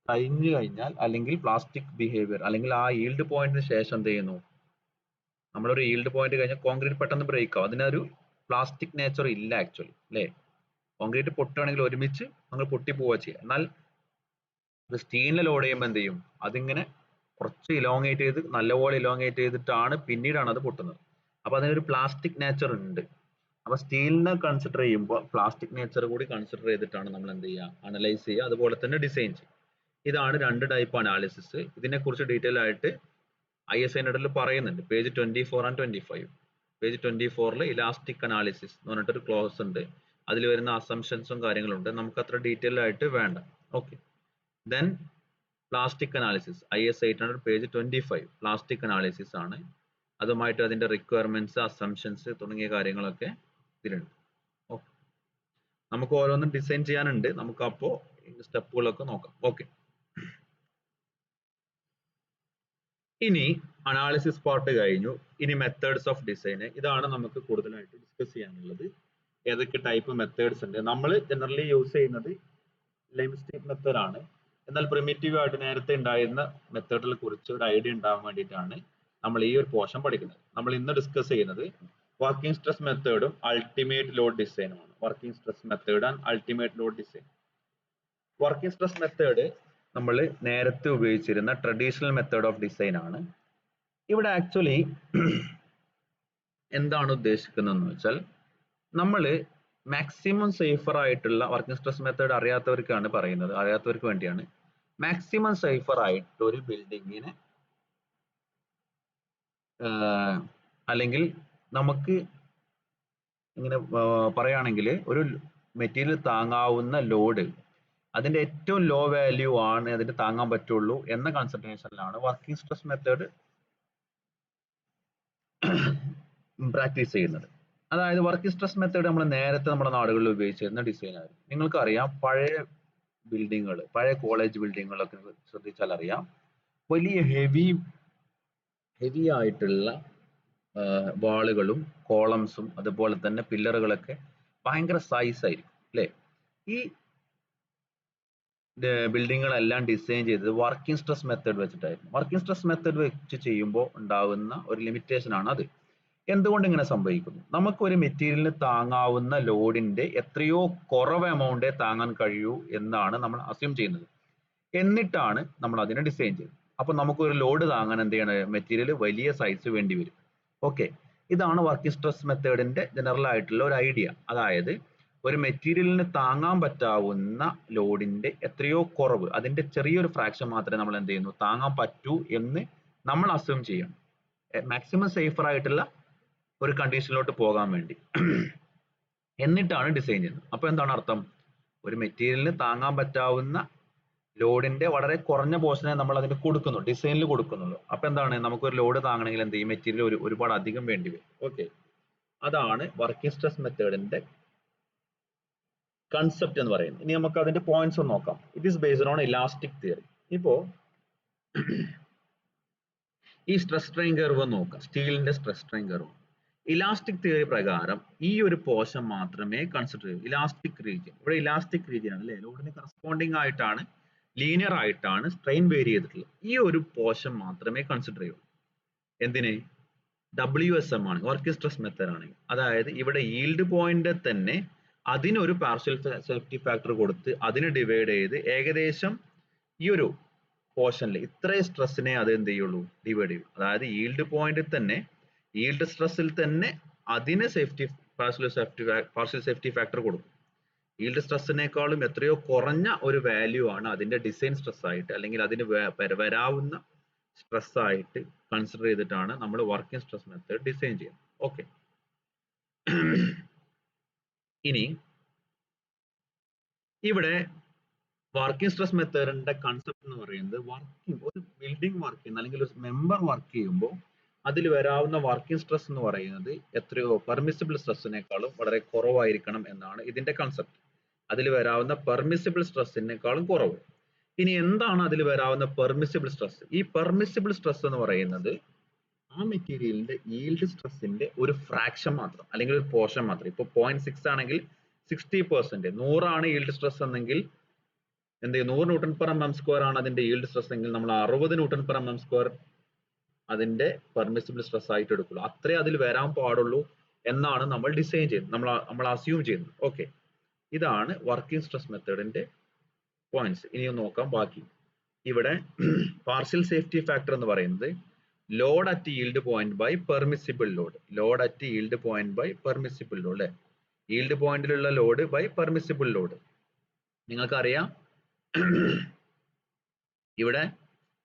കഴിഞ്ഞു കഴിഞ്ഞാൽ, അല്ലെങ്കിൽ പ്ലാസ്റ്റിക് ബിഹേവിയർ, അല്ലെങ്കിൽ ആ ഈൽഡ് പോയിന്റിന് ശേഷം എന്ത് ചെയ്യുന്നു? നമ്മളൊരു ഈൽഡ് പോയിന്റ് കഴിഞ്ഞാൽ കോൺക്രീറ്റ് പെട്ടെന്ന് ബ്രേക്ക് ആവും. അതിനൊരു പ്ലാസ്റ്റിക് നേച്ചർ ഇല്ല ആക്ച്വലി, അല്ലേ? കോൺക്രീറ്റ് പൊട്ടുകയാണെങ്കിൽ ഒരുമിച്ച് നമ്മൾ പൊട്ടി പോവുക ചെയ്യുക. എന്നാൽ സ്റ്റീലിനെ ലോഡ് ചെയ്യുമ്പോൾ എന്ത് ചെയ്യും? അതിങ്ങനെ കുറച്ച് ഇലോങ്ങേറ്റ് ചെയ്ത്, നല്ലപോലെ ഇലോങ്ങേറ്റ് ചെയ്തിട്ടാണ് പിന്നീടാണ് അത് പൊട്ടുന്നത്. അപ്പൊ അതിനൊരു പ്ലാസ്റ്റിക് നേച്ചർ ഉണ്ട്. അപ്പൊ സ്റ്റീലിനെ കൺസിഡർ ചെയ്യുമ്പോൾ പ്ലാസ്റ്റിക് നേച്ചർ കൂടി കൺസിഡർ ചെയ്തിട്ടാണ് നമ്മൾ എന്ത് ചെയ്യുക? അനലൈസ് ചെയ്യുക, അതുപോലെ തന്നെ ഡിസൈൻ ചെയ്യുക. ഇതാണ് രണ്ട് ടൈപ്പ് അനാലിസിസ്. ഇതിനെക്കുറിച്ച് ഡീറ്റെയിൽ ആയിട്ട് IS 800 പറയുന്നുണ്ട്. Page 24 and 25. Page 24 elastic analysis എന്ന് പറഞ്ഞിട്ടൊരു ക്ലോസ് ഉണ്ട്. അതിൽ വരുന്ന അസംഷൻസും കാര്യങ്ങളുണ്ട്. നമുക്ക് അത്ര ഡീറ്റെയിൽ ആയിട്ട് വേണ്ട. Okay. Then plastic analysis IS 800 page 25 plastic analysis ആണ്. അതുമായിട്ട് അതിന്റെ റിക്വയർമെന്റ്സ്, അസംഷൻസ് തുടങ്ങിയ കാര്യങ്ങളൊക്കെ ഇതിലുണ്ട്. ഓക്കെ, നമുക്ക് ഓരോന്നും ഡിസൈൻ ചെയ്യാനുണ്ട്. നമുക്ക് അപ്പോൾ സ്റ്റെപ്പുകളൊക്കെ നോക്കാം. ഓക്കെ, ഇനി അനാലിസിസ് പാർട്ട് കഴിഞ്ഞു. ഇനി മെത്തേഡ്സ് ഓഫ് ഡിസൈൻ, ഇതാണ് നമുക്ക് കൂടുതലായിട്ട് ഡിസ്കസ് ചെയ്യാനുള്ളത്. ഏതൊക്കെ ടൈപ്പ് മെത്തേഡ്സ് ഉണ്ട്? നമ്മൾ ജനറലി യൂസ് ചെയ്യുന്നത് ലൈംസ്റ്റീൻ മെത്തേഡ് ആണ്. എന്നാൽ പ്രിമിറ്റീവ് ആയിട്ട് നേരത്തെ ഉണ്ടായിരുന്ന മെത്തേഡിനെ കുറിച്ച് ഒരു ഐഡിയ ഉണ്ടാവാൻ വേണ്ടിയിട്ടാണ് നമ്മൾ ഈ ഒരു പോർഷൻ പഠിക്കുന്നത്. നമ്മൾ ഇന്ന് ഡിസ്കസ് ചെയ്യുന്നത് വർക്കിംഗ് സ്ട്രെസ് മെത്തേഡും അൾട്ടിമേറ്റ് ലോഡ് ഡിസൈനുമാണ്. Working stress method and ultimate load design. Working stress method നമ്മൾ നേരത്തെ ഉപയോഗിച്ചിരുന്ന ട്രഡീഷണൽ മെത്തേഡ് ഓഫ് ഡിസൈൻ ആണ്. ഇവിടെ ആക്ച്വലി എന്താണ് ഉദ്ദേശിക്കുന്നതെന്ന് വെച്ചാൽ, നമ്മൾ മാക്സിമം സേഫർ ആയിട്ടുള്ള വർക്കിംഗ് സ്ട്രെസ് മെത്തേഡ് അറിയാത്തവർക്കാണ് പറയുന്നത്, അറിയാത്തവർക്ക് വേണ്ടിയാണ്. മാക്സിമം സേഫർ ആയിട്ട് ഒരു ബിൽഡിങ്ങിനെ അല്ലെങ്കിൽ നമുക്ക് ഇങ്ങനെ പറയുകയാണെങ്കിൽ ഒരു മെറ്റീരിയൽ താങ്ങാവുന്ന ലോഡ് അതിന്റെ ഏറ്റവും ലോ വാല്യൂ ആണ് അതിന് താങ്ങാൻ പറ്റുള്ളൂ എന്ന കൺസിഡറേഷനിലാണ് വർക്കിംഗ് സ്ട്രെസ് മെത്തേഡ് പ്രാക്ടീസ് ചെയ്യുന്നത്. അതായത് വർക്കിംഗ് സ്ട്രെസ് മെത്തേഡ് നമ്മൾ നേരത്തെ നമ്മുടെ നാടുകളിൽ ഉപയോഗിച്ചിരുന്ന ഡിസൈൻ ആയിരുന്നു. നിങ്ങൾക്കറിയാം, പഴയ ബിൽഡിങ്ങുകൾ, പഴയ കോളേജ് ബിൽഡിങ്ങുകളൊക്കെ ശ്രദ്ധിച്ചാൽ അറിയാം, വലിയ ഹെവി ആയിട്ടുള്ള വാളുകളും കോളംസും അതുപോലെ തന്നെ പില്ലറുകളൊക്കെ ഭയങ്കര സൈസ് ആയിരിക്കും അല്ലേ? ഈ ബിൽഡിങ്ങുകളെല്ലാം ഡിസൈൻ ചെയ്തത് വർക്കിംഗ് സ്ട്രെസ് മെത്തേഡ് വെച്ചിട്ടായിരുന്നു. വർക്കിംഗ് സ്ട്രെസ് മെത്തേഡ് വെച്ച് ചെയ്യുമ്പോൾ ഉണ്ടാവുന്ന ഒരു ലിമിറ്റേഷൻ ആണ് അത്. എന്തുകൊണ്ട് ഇങ്ങനെ സംഭവിക്കുന്നു? നമുക്ക് ഒരു മെറ്റീരിയലിന് താങ്ങാവുന്ന ലോഡിന്റെ എത്രയോ കുറവ് എമൗണ്ടേ താങ്ങാൻ കഴിയൂ എന്നാണ് നമ്മൾ അസ്യൂം ചെയ്യുന്നത്. എന്നിട്ടാണ് നമ്മൾ അതിനെ ഡിസൈൻ ചെയ്യുന്നത്. അപ്പൊ നമുക്ക് ഒരു ലോഡ് താങ്ങാൻ എന്ത് ചെയ്യണം? മെറ്റീരിയൽ വലിയ സൈസ് വേണ്ടി വരും. ഓക്കെ, ഇതാണ് വർക്കിംഗ് സ്ട്രെസ് മെത്തേഡിന്റെ ജനറൽ ആയിട്ടുള്ള ഒരു ഐഡിയ. അതായത് ഒരു മെറ്റീരിയലിന് താങ്ങാൻ പറ്റാവുന്ന ലോഡിന്റെ എത്രയോ കുറവ്, അതിന്റെ ചെറിയൊരു ഫ്രാക്ഷൻ മാത്രമേ നമ്മൾ എന്ത് ചെയ്യുന്നു താങ്ങാൻ പറ്റൂ എന്ന് നമ്മൾ അസ്യൂം ചെയ്യണം, മാക്സിമം സേഫർ ആയിട്ടുള്ള ഒരു കണ്ടീഷനിലോട്ട് പോകാൻ വേണ്ടി. എന്നിട്ടാണ് ഡിസൈൻ ചെയ്യുന്നത്. അപ്പൊ എന്താണ് അർത്ഥം? ഒരു മെറ്റീരിയലിന് താങ്ങാൻ പറ്റാവുന്ന ലോഡിന്റെ വളരെ കുറഞ്ഞ പോർഷനെ നമ്മൾ അതിന് കൊടുക്കുന്നു, ഡിസൈനിൽ കൊടുക്കുന്നുള്ളൂ. അപ്പൊ എന്താണ്, നമുക്കൊരു ലോഡ് താങ്ങണമെങ്കിൽ എന്ത് ചെയ്യും? മെറ്റീരിയൽ ഒരുപാട് അധികം വേണ്ടി വരും. ഓക്കെ, അതാണ് വർക്കിംഗ് സ്ട്രെസ് മെത്തേഡിന്റെ കൺസെപ്റ്റ് എന്ന് പറയുന്നത്. ഇനി നമുക്ക് അതിന്റെ പോയിന്റ്സ് ഒന്ന് നോക്കാം. It is based on elastic theory. ഇപ്പോ ഈ സ്ട്രെസ് സ്ട്രെയിൻ കർവ് നോക്കാം, സ്റ്റീലിന്റെ stress strain curve. Elastic theory പ്രകാരം ഈ ഒരു പോർഷൻ മാത്രമേ കൺസിഡർ ചെയ്യൂ, ഇലാസ്റ്റിക് റീജിയൻ. ഇവിടെ ഇലാസ്റ്റിക് റീജിയൻ ആണ് അല്ലെ, ലോഡിന് കറസ്പോണ്ടിങ് ആയിട്ടാണ്, ലീനിയർ ആയിട്ടാണ് സ്ട്രെയിൻ വേരി ചെയ്തിട്ടുള്ളത്. ഈ ഒരു പോർഷൻ മാത്രമേ കൺസിഡർ ചെയ്യൂ. എന്തിന്? WSM ആണ്, വർക്കിംഗ് സ്ട്രെസ് മെത്തേഡ് ആണ്. അതായത് ഇവിടെ ഈൽഡ് പോയിന്റ് തന്നെ അതിനൊരു പാർഷ്യൽ സേഫ്റ്റി ഫാക്ടർ കൊടുത്ത് അതിന് ഡിവൈഡ് ചെയ്ത് ഏകദേശം ഈ ഒരു പോർഷനിൽ ഇത്രയും സ്ട്രെസ്സിനെ അത് എന്ത് ചെയ്യുള്ളൂ? ഡിവൈഡ് ചെയ്യും. അതായത് ഈൽഡ് പോയിന്റിൽ തന്നെ, ഈൽഡ് സ്ട്രെസ്സിൽ തന്നെ അതിന് പാർഷ്യൽ സേഫ്റ്റി ഫാക്ടർ കൊടുക്കും. ഈൽഡ് സ്ട്രെസ്സിനേക്കാളും എത്രയോ കുറഞ്ഞ ഒരു വാല്യൂ ആണ് അതിന്റെ ഡിസൈൻ സ്ട്രെസ് ആയിട്ട്, അല്ലെങ്കിൽ അതിന് വരാവുന്ന സ്ട്രെസ് ആയിട്ട് കൺസിഡർ ചെയ്തിട്ടാണ് നമ്മൾ വർക്കിംഗ് സ്ട്രെസ് മെത്തേഡ് ഡിസൈൻ ചെയ്യുന്നത്. ഓക്കെ, ഇനി ഇവിടെ വർക്കിംഗ് സ്ട്രെസ് മെത്തേഡിന്റെ കൺസെപ്റ്റ് എന്ന് പറയുന്നത്, ഒരു ബിൽഡിംഗ് വർക്ക് ചെയ്യുന്ന അല്ലെങ്കിൽ ഒരു മെമ്പർ വർക്ക് ചെയ്യുമ്പോൾ അതിൽ വരാവുന്ന വർക്കിംഗ് സ്ട്രെസ് എന്ന് പറയുന്നത് എത്രയോ പെർമിസിബിൾ സ്ട്രെസ്സിനേക്കാളും വളരെ കുറവായിരിക്കണം എന്നാണ് ഇതിന്റെ കൺസെപ്റ്റ്. അതിൽ വരാവുന്ന പെർമിസിബിൾ സ്ട്രെസ്സിനേക്കാളും കുറവ്. ഇനി എന്താണ് അതിൽ വരാവുന്ന പെർമിസിബിൾ സ്ട്രെസ്? ഈ പെർമിസിബിൾ സ്ട്രെസ് എന്ന് പറയുന്നത് ആ മെറ്റീരിയലിന്റെ ഈൽഡ് സ്ട്രെസ്സിന്റെ ഒരു ഫ്രാക്ഷൻ മാത്രം, അല്ലെങ്കിൽ ഒരു പോർഷൻ മാത്രം. ഇപ്പൊ 0.6 ആണെങ്കിൽ 60%, 100 ആണ് ഈൽഡ് സ്ട്രെസ് എന്നെങ്കിൽ എന്ത് ചെയ്യും? 100 ന്യൂട്ടൺ പെർ എം സ്ക്വയർ ആണ് അതിന്റെ ഈൽഡ് സ്ട്രെസ് എങ്കിൽ നമ്മൾ 60 ന്യൂട്ടൺ പെർ എം സ്ക്വയർ അതിന്റെ പെർമിസിബിൾ സ്ട്രെസ് ആയിട്ട് എടുക്കുള്ളൂ. അത്രേ അതിൽ വരാൻ പാടുള്ളൂ എന്നാണ് നമ്മൾ ഡിസൈൻ ചെയ്യുന്നത്, നമ്മൾ അസ്യൂം ചെയ്യുന്നത്. ഓക്കെ, ഇതാണ് വർക്കിംഗ് സ്ട്രെസ് മെത്തേഡിന്റെ പോയിന്റ്സ്. ഇനി നോക്കാം ബാക്കി. ഇവിടെ പാർഷ്യൽ സേഫ്റ്റി ഫാക്ടർ എന്ന് പറയുന്നത് load at yield point by permissible load, load at yield point by permissible load അല്ലെ, ഈൽഡ് പോയിന്റിലുള്ള ലോഡ് ബൈ പെർമിസിബിൾ ലോഡ്. നിങ്ങൾക്കറിയാം ഇവിടെ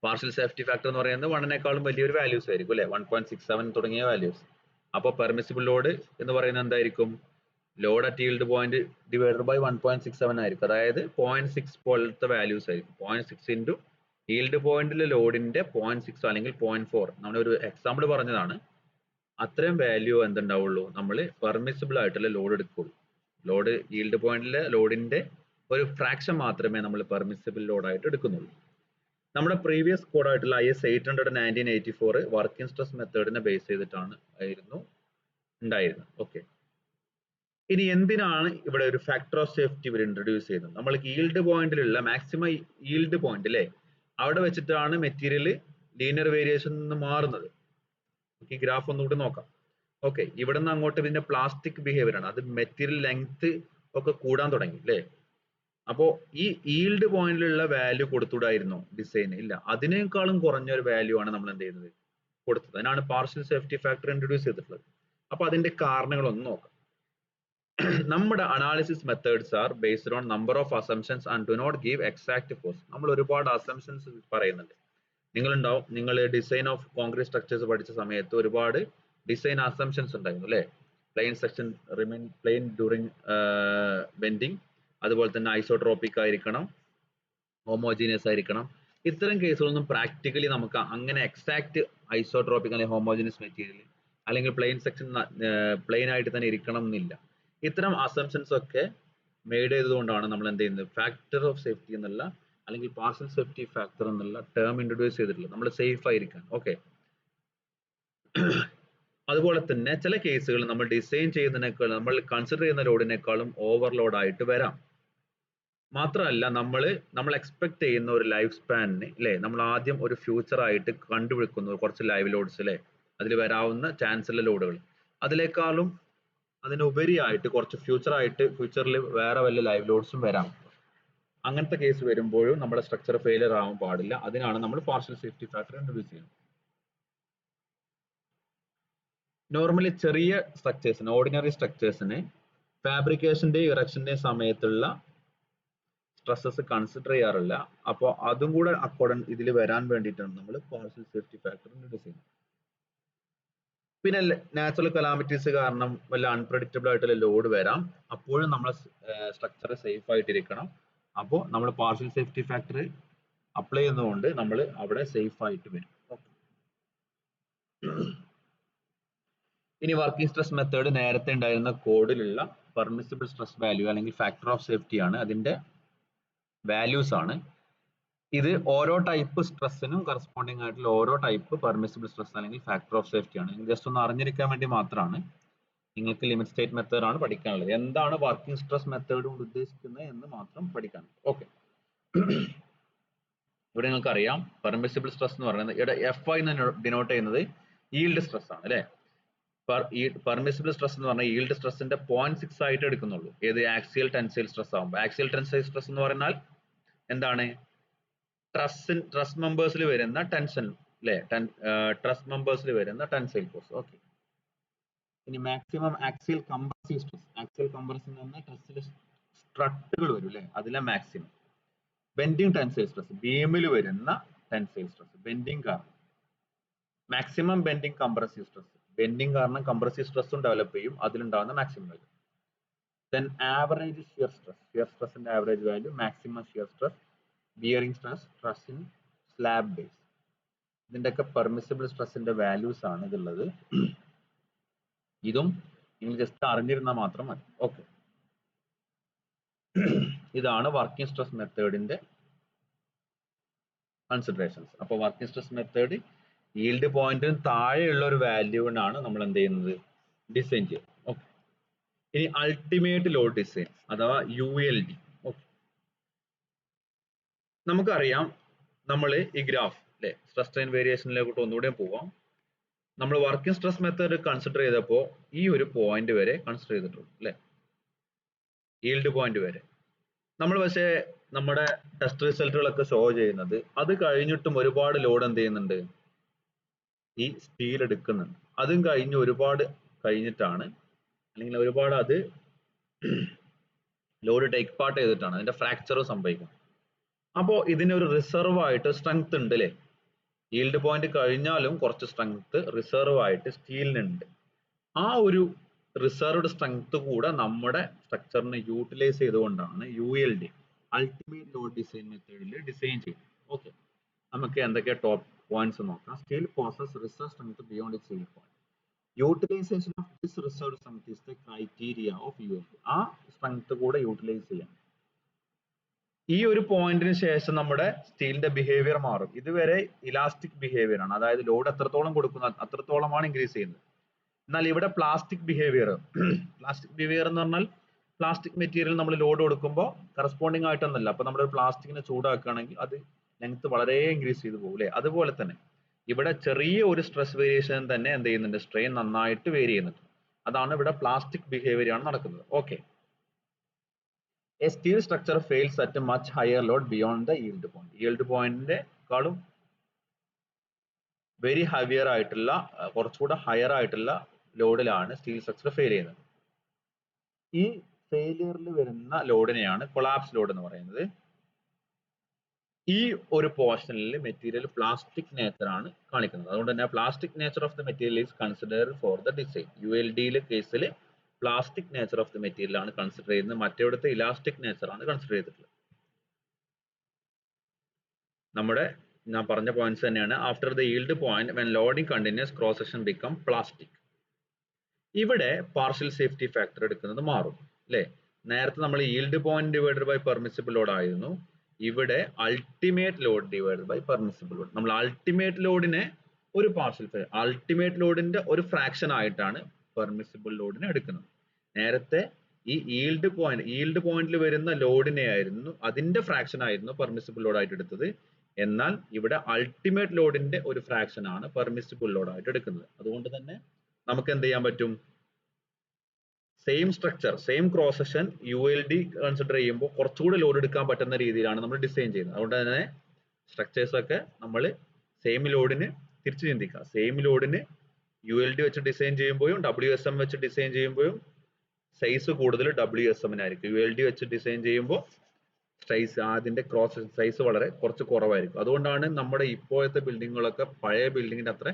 പാർഷ്യൽ സേഫ്റ്റി ഫാക്ടർ എന്ന് പറയുന്നത് 1നേക്കാളും വലിയൊരു വാല്യൂസ് ആയിരിക്കും അല്ലെ, 1.67 തുടങ്ങിയ വാല്യൂസ്. അപ്പോൾ പെർമിസിബിൾ ലോഡ് എന്ന് പറയുന്നത് എന്തായിരിക്കും? Load at yield point divided by 1.67 ആയിരിക്കും. അതായത് 0.6 പോലത്തെ വാല്യൂസ് ആയിരിക്കും. 0.6 ഇൻറ്റു yield പോയിന്റിലെ ലോഡിന്റെ 0.6 അല്ലെങ്കിൽ 0.4 നമ്മളൊരു എക്സാമ്പിൾ പറഞ്ഞതാണ്. അത്രയും വാല്യൂ എന്തുണ്ടാവുള്ളൂ, നമ്മൾ പെർമിസിബിൾ ആയിട്ടുള്ള ലോഡ് എടുക്കുള്ളൂ. ലോഡ് yield പോയിന്റിലെ ലോഡിന്റെ ഒരു ഫ്രാക്ഷൻ മാത്രമേ നമ്മൾ പെർമിസിബിൾ ലോഡായിട്ട് എടുക്കുന്നുള്ളൂ. നമ്മുടെ പ്രീവിയസ് കോഡായിട്ടുള്ള IS 800-1984 വർക്കിംഗ് സ്ട്രെസ് മെത്തേഡിനെ ബേസ് ചെയ്തിട്ടാണ് ഉണ്ടായിരുന്നത്. ഓക്കെ, ഇനി എന്തിനാണ് ഇവിടെ ഒരു ഫാക്ടർ ഓഫ് സേഫ്റ്റി ഇവർ ഇൻട്രൊഡ്യൂസ് ചെയ്യുന്നത്? നമ്മൾ yield പോയിന്റിലുള്ള മാക്സിമം yield പോയിന്റ് അല്ലേ, അവിടെ വെച്ചിട്ടാണ് മെറ്റീരിയൽ ലീനിയർ വേരിയേഷൻ നിന്ന് മാറുന്നത്. ഈ ഗ്രാഫ് ഒന്നുകൂടി നോക്കാം. ഓക്കെ, ഇവിടെ നിന്ന് അങ്ങോട്ട് ഇതിന്റെ പ്ലാസ്റ്റിക് ബിഹേവിയർ ആണ്, അത് മെറ്റീരിയൽ ലെങ്ത് ഒക്കെ കൂടാൻ തുടങ്ങി അല്ലേ. അപ്പോ ഈ yield പോയിന്റിലുള്ള വാല്യൂ കൊടുത്തുകൂടായിരുന്നോ ഡിസൈൻ? ഇല്ല, അതിനേക്കാളും കുറഞ്ഞ ഒരു വാല്യൂ ആണ് നമ്മൾ എന്ത് ചെയ്യുന്നത്, കൊടുത്തത്. അതിനാണ് പാർഷ്യൽ സേഫ്റ്റി ഫാക്ടർ ഇൻട്രൊഡ്യൂസ് ചെയ്തിട്ടുള്ളത്. അപ്പൊ അതിന്റെ കാരണങ്ങൾ ഒന്ന് നോക്കാം. നമ്മുടെ analysis methods are based on number of assumptions and do not give exact force. നമ്മൾ ഒരുപാട് അസംഷൻസ് പറയുന്നുണ്ട്. നിങ്ങൾ ഡിസൈൻ ഓഫ് കോൺക്രീറ്റ് സ്ട്രക്ചേഴ്സ് പഠിച്ച സമയത്ത് ഒരുപാട് ഡിസൈൻ അസംഷൻസ് ഉണ്ടായിരുന്നു അല്ലേ. Plain section remain plain during bending, അതുപോലെ തന്നെ ഐസോട്രോപിക് ആയിരിക്കണം, ഹോമോജീനിയസ് ആയിരിക്കണം. ഇത്തരം കേസുകളൊന്നും പ്രാക്ടിക്കലി നമുക്ക് അങ്ങനെ എക്സാക്ട് ഐസോട്രോപിക് അല്ലെങ്കിൽ ഹോമോജീനിയസ് മെറ്റീരിയൽ അല്ലെങ്കിൽ പ്ലെയിൻ സെക്ഷൻ പ്ലെയിൻ ആയിട്ട് തന്നെ ഇരിക്കണം എന്നില്ല. ഇത്തരം അസംഷൻസ് ഒക്കെ മെയ്ഡ് ചെയ്തതുകൊണ്ടാണ് നമ്മൾ എന്ത് ചെയ്യുന്നത്, ഫാക്ടർ ഓഫ് സേഫ്റ്റി എന്നുള്ള അല്ലെങ്കിൽ പാർഷ്യൽ സേഫ്റ്റി ഫാക്ടർ എന്നുള്ള ടേം ഇൻട്രൊഡ്യൂസ് ചെയ്തിട്ടുള്ളത്, നമ്മൾ സേഫ് ആയിരിക്കാൻ. ഓക്കെ, അതുപോലെ തന്നെ ചില കേസുകൾ നമ്മൾ ഡിസൈൻ ചെയ്യുന്നതിനേക്കാൾ നമ്മൾ കൺസിഡർ ചെയ്യുന്ന ലോഡിനേക്കാളും ഓവർലോഡ് ആയിട്ട് വരാം. മാത്രമല്ല നമ്മൾ എക്സ്പെക്ട് ചെയ്യുന്ന ഒരു ലൈഫ് സ്പാനിന് അല്ലെ, നമ്മൾ ആദ്യം ഒരു ഫ്യൂച്ചർ ആയിട്ട് കണ്ടുപിടിക്കുന്നു കുറച്ച് ലൈവ് ലോഡ്സ് അല്ലെ, അതിൽ വരാവുന്ന ചാൻസുള്ള ലോഡുകൾ, അതിനേക്കാളും അതിനുപരിയായിട്ട് കുറച്ച് ഫ്യൂച്ചറിൽ വേറെ വല്ല ലൈവ് ലോഡ്സും വരാം. അങ്ങനത്തെ കേസ് വരുമ്പോഴും നമ്മുടെ സ്ട്രക്ചർ ഫെയിലിയർ ആവാൻ പാടില്ല. അതിനാണ് നമ്മൾ പാർഷ്യൽ സേഫ്റ്റി ഫാക്ടർ ഇൻട്രൊഡ്യൂസ് ചെയ്യുന്നത്. നോർമലി ചെറിയ സ്ട്രക്ചേഴ്സിന്, ഓർഡിനറി സ്ട്രക്ചേഴ്സിന് ഫാബ്രിക്കേഷന്റെ ഇറക്ഷന്റെ സമയത്തുള്ള സ്ട്രെസ്സസ് കൺസിഡർ ചെയ്യാറില്ല. അപ്പോൾ അതും കൂടെ അക്കോർഡിംഗ് ഇതിൽ വരാൻ വേണ്ടിയിട്ടാണ് നമ്മൾ പാർഷ്യൽ സേഫ്റ്റി ഫാക്ടർ ഇൻട്രൊഡ്യൂസ് ചെയ്യുന്നത്. പിന്നെ നാച്ചുറൽ കലാമിറ്റീസ് കാരണം വല്ല അൺപ്രഡിക്റ്റബിൾ ആയിട്ടുള്ള ലോഡ് വരാം, അപ്പോഴും നമ്മൾ സ്ട്രക്ചർ സേഫ് ആയിട്ടിരിക്കണം. അപ്പോൾ നമ്മൾ പാർഷ്യൽ സേഫ്റ്റി ഫാക്ടർ അപ്ലൈ ചെയ്യുന്നതുകൊണ്ട് നമ്മൾ അവിടെ സേഫ് ആയിട്ട് വരും. ഇനി വർക്കിംഗ് സ്ട്രെസ് മെത്തേഡ് നേരത്തെ ഉണ്ടായിരുന്ന കോഡിലുള്ള പെർമിസിബിൾ സ്ട്രെസ് വാല്യൂ അല്ലെങ്കിൽ ഫാക്ടർ ഓഫ് സേഫ്റ്റി ആണ്, അതിന്റെ വാല്യൂസ് ആണ്. ഇത് ഓരോ ടൈപ്പ് സ്ട്രെസ്സിനും കറസ്പോണ്ടിങ് ആയിട്ടുള്ള ഓരോ ടൈപ്പ് പെർമിസിബിൾ സ്ട്രെസ് അല്ലെങ്കിൽ ഫാക്ടർ ഓഫ് സേഫ്റ്റി ആണ്. ജസ്റ്റ് ഒന്ന് അറിഞ്ഞിരിക്കാൻ വേണ്ടി മാത്രമാണ്. നിങ്ങൾക്ക് ലിമിറ്റ് സ്റ്റേറ്റ് മെത്തേഡ് ആണ് പഠിക്കാനുള്ളത്. എന്താണ് വർക്കിംഗ് സ്ട്രെസ് മെത്തേഡ് കൊണ്ട് ഉദ്ദേശിക്കുന്നത് എന്ന് മാത്രം പഠിക്കാൻ. ഓക്കെ, ഇവിടെ നിങ്ങൾക്ക് അറിയാം പെർമിസിബിൾ സ്ട്രെസ് എന്ന് പറയുന്നത് ഇവിടെ FI എന്ന് ഡിനോട്ട് ചെയ്യുന്നത് yield സ്ട്രെസ് ആണ് അല്ലെ. പെർമിസിബിൾ സ്ട്രെസ് എന്ന് പറഞ്ഞാൽ yield സ്ട്രെസ്സിന്റെ 0.6 ആയിട്ട് എടുക്കുന്നുള്ളൂ. ഏത് ആക്സിയൽ ടെൻസൈൽ സ്ട്രെസ് ആകുമ്പോൾ. ആക്സിയൽ ടെൻസൈൽ സ്ട്രെസ് എന്ന് പറഞ്ഞാൽ എന്താണ്, ട്രസ് മെമ്പേഴ്സിൽ വരുന്ന ടെൻഷൻ അല്ലെ, ട്രസ് മെമ്പേഴ്സിൽ വരുന്ന ടെൻസൈൽ ഫോഴ്സ്. ഓക്കെ, ഇനി maximum axial compressive stress. Axial compression എന്ന് പറഞ്ഞാൽ ട്രസ്സിൽ സ്ട്രട്ടുകൾ വരും അല്ലെ, അതിലെ മാക്സിമം. ബെൻഡിങ് ടെൻസൈൽ സ്ട്രെസ്, ബീമിൽ വരുന്ന ടെൻസൈൽ സ്ട്രെസ്, ബെൻഡിങ് കാരണം. Maximum bending compressive stress, bending കാരണം കംപ്രസീവ് സ്ട്രെസ്സും ഡെവലപ്പ് ചെയ്യും, അതിലുണ്ടാകുന്ന maximum value. Then average shear stress, shear സ്ട്രെസ്സിന്റെ average value, maximum shear stress, bearing stress, stress in slab base. ഇതിന്റെയൊക്കെ പെർമിസിബിൾ സ്ട്രെസ്സിന്റെ വാല്യൂസ് ആണ് ഇതുള്ളത്. ഇതും നിങ്ങൾ ജസ്റ്റ് അറിഞ്ഞിരുന്നാൽ മാത്രം മതി. ഓക്കെ, ഇതാണ് വർക്കിംഗ് സ്ട്രെസ് മെത്തേഡിന്റെ കൺസിഡറേഷൻസ്. അപ്പോൾ വർക്കിംഗ് സ്ട്രെസ് മെത്തേഡ് yield പോയിന്റിന് താഴെയുള്ള ഒരു വാല്യൂവിനാണ് നമ്മൾ എന്ത് ചെയ്യുന്നത്, ഡിസൈൻ ചെയ്യുന്നത്. ഓക്കെ, ഇനി അൾട്ടിമേറ്റ് ലോഡ് ഡിസൈൻ അഥവാ ULD. ഓക്കെ, നമുക്കറിയാം നമ്മൾ ഈ ഗ്രാഫ് അല്ലെ സ്ട്രെസ് സ്ട്രെയിൻ വേരിയേഷനിലേക്ക് ഒന്നുകൂടെ പോവാം. നമ്മൾ വർക്കിംഗ് സ്ട്രെസ് മെത്തേഡ് കൺസിഡർ ചെയ്തപ്പോൾ ഈ ഒരു പോയിന്റ് വരെ കൺസിഡർ ചെയ്തിട്ടുള്ളൂ അല്ലെ, yield പോയിന്റ് വരെ. നമ്മൾ പക്ഷേ നമ്മുടെ ടെസ്റ്റ് റിസൾട്ടുകളൊക്കെ ഷോ ചെയ്യുന്നത് അത് കഴിഞ്ഞിട്ടും ഒരുപാട് ലോഡ് എന്ത് ചെയ്യുന്നുണ്ട്, ഈ സ്റ്റീൽ എടുക്കുന്നുണ്ട്. അതും കഴിഞ്ഞ് ഒരുപാട് കഴിഞ്ഞിട്ടാണ് അല്ലെങ്കിൽ ഒരുപാട് അത് ലോഡ് ടേക്ക് പാർട്ട് ചെയ്തിട്ടാണ് അതിന്റെ ഫ്രാക്ചർ സംഭവിക്കുന്നത്. അപ്പോൾ ഇതിനൊരു റിസർവ് ആയിട്ട് സ്ട്രെങ്ത് ഉണ്ട് അല്ലേ, yield പോയിന്റ് കഴിഞ്ഞാലും കുറച്ച് സ്ട്രെങ്ത് റിസർവ് ആയിട്ട് സ്റ്റീലിനുണ്ട്. ആ ഒരു റിസർവ്ഡ് സ്ട്രെങ്ത് കൂടെ നമ്മുടെ സ്ട്രക്ചറിനെ യൂട്ടിലൈസ് ചെയ്തുകൊണ്ടാണ് ULD അൾട്ടിമേറ്റ് ലോഡ് ഡിസൈൻ മെത്തേഡിൽ ഡിസൈൻ ചെയ്യുന്നത്. ഓക്കെ, നമുക്ക് എന്തൊക്കെ ടോപ്പ് പോയിന്റ്സ് നോക്കാം. Steel posses reserve strength beyond its സെയിൽ point. Utilisation of this reserved strength is the criteria of ULD. ആ സ്ട്രെങ്ത് കൂടെ യൂട്ടിലൈസ് ചെയ്യാം. ഈ ഒരു പോയിന്റിന് ശേഷം നമ്മുടെ സ്റ്റീലിന്റെ ബിഹേവിയർ മാറും. ഇതുവരെ ഇലാസ്റ്റിക് ബിഹേവിയർ ആണ്, അതായത് ലോഡ് എത്രത്തോളം കൊടുക്കുന്നു അത്രത്തോളമാണ് ഇൻക്രീസ് ചെയ്യുന്നത്. എന്നാൽ ഇവിടെ പ്ലാസ്റ്റിക് ബിഹേവിയർ എന്ന് പറഞ്ഞാൽ പ്ലാസ്റ്റിക് മെറ്റീരിയൽ നമ്മൾ ലോഡ് കൊടുക്കുമ്പോൾ കറസ്പോണ്ടിങ് ആയിട്ടൊന്നല്ല. അപ്പൊ നമ്മൾ പ്ലാസ്റ്റിക്കിനെ ചൂടാക്കുകയാണെങ്കിൽ അത് ലെങ്ത് വളരെ ഇൻക്രീസ് ചെയ്തു പോകും അല്ലെ. അതുപോലെ തന്നെ ഇവിടെ ചെറിയ ഒരു സ്ട്രെസ് വേരിയേഷൻ തന്നെ എന്ത് ചെയ്യുന്നുണ്ട്, സ്ട്രെയിൻ നന്നായിട്ട് വേരി ചെയ്യുന്നുണ്ട്. അതാണ് ഇവിടെ പ്ലാസ്റ്റിക് ബിഹേവിയർ ആണ് നടക്കുന്നത്. Okay, a steel structure fails at much higher load beyond the yield point. yield പോയിന്റിനെക്കാളും വെരി ഹെവിയർ ആയിട്ടുള്ള കുറച്ചുകൂടെ ഹയർ ആയിട്ടുള്ള ലോഡിലാണ് സ്റ്റീൽ സ്ട്രക്ചർ ഫെയിൽ ചെയ്യുന്നത്. ഈ ഫെയിലിയറിൽ വരുന്ന ലോഡിനെയാണ് കൊളാപ്സ് ലോഡ് എന്ന് പറയുന്നത്. ഈ ഒരു പോർഷനിൽ മെറ്റീരിയൽ പ്ലാസ്റ്റിക് നേച്ചർ ആണ് കാണിക്കുന്നത്. അതുകൊണ്ട് തന്നെ plastic nature of the material is considered for the design. ULD കേസിൽ plastic nature of the material ആണ് കൺസിഡർ ചെയ്യുന്നത്. മറ്റേവിടുത്തെ ഇലാസ്റ്റിക് നേച്ചർ ആണ് കൺസിഡർ ചെയ്തിട്ടുള്ളത്. നമ്മുടെ ഞാൻ പറഞ്ഞ പോയിന്റ്സ് തന്നെയാണ്. After the yield point when loading continues cross section become plastic. ഇവിടെ പാർഷ്യൽ സേഫ്റ്റി ഫാക്ടർ എടുക്കുന്നത് മാറും അല്ലെ. നേരത്തെ നമ്മൾ yield point divided by permissible load ആയിരുന്നു. ഇവിടെ ultimate load divided by permissible load. നമ്മൾ അൾട്ടിമേറ്റ് ലോഡിനെ ഒരു അൾട്ടിമേറ്റ് ലോഡിന്റെ ഒരു ഫ്രാക്ഷൻ ആയിട്ടാണ് പെർമിസിബിൾ ലോഡിനെ എടുക്കുന്നത്. നേരത്തെ ഈ yield പോയിന്റിൽ വരുന്ന ലോഡിനെ ആയിരുന്നു, അതിന്റെ ഫ്രാക്ഷൻ ആയിരുന്നു പെർമിസിബിൾ ലോഡ് ആയിട്ട് എടുത്തത്. എന്നാൽ ഇവിടെ അൾട്ടിമേറ്റ് ലോഡിന്റെ ഒരു ഫ്രാക്ഷൻ ആണ് പെർമിസിബിൾ ലോഡ് ആയിട്ട് എടുക്കുന്നത്. അതുകൊണ്ട് തന്നെ നമുക്ക് എന്ത് ചെയ്യാൻ പറ്റും, same structure same cross section ULD consider ചെയ്യുമ്പോൾ കുറച്ചുകൂടി ലോഡ് എടുക്കാൻ പറ്റുന്ന രീതിയിലാണ് നമ്മൾ ഡിസൈൻ ചെയ്യുന്നത്. അതുകൊണ്ട് തന്നെ സ്ട്രക്ചേഴ്സ് ഒക്കെ നമ്മൾ സെയിം ലോഡിന് തിരിച്ചു ചിന്തിക്കുക. സെയിം ലോഡിന് ULD വെച്ച് ഡിസൈൻ ചെയ്യുമ്പോഴും WSM വെച്ച് ഡിസൈൻ ചെയ്യുമ്പോഴും സൈസ് കൂടുതൽ WSM-നായിരിക്കും. ULD വെച്ച് ഡിസൈൻ ചെയ്യുമ്പോൾ സൈസ് അതിന്റെ ക്രോസ് സൈസ് വളരെ കുറച്ച് കുറവായിരിക്കും. അതുകൊണ്ടാണ് നമ്മുടെ ഇപ്പോഴത്തെ ബിൽഡിങ്ങുകളൊക്കെ പഴയ ബിൽഡിങ്ങിന്റെ അത്ര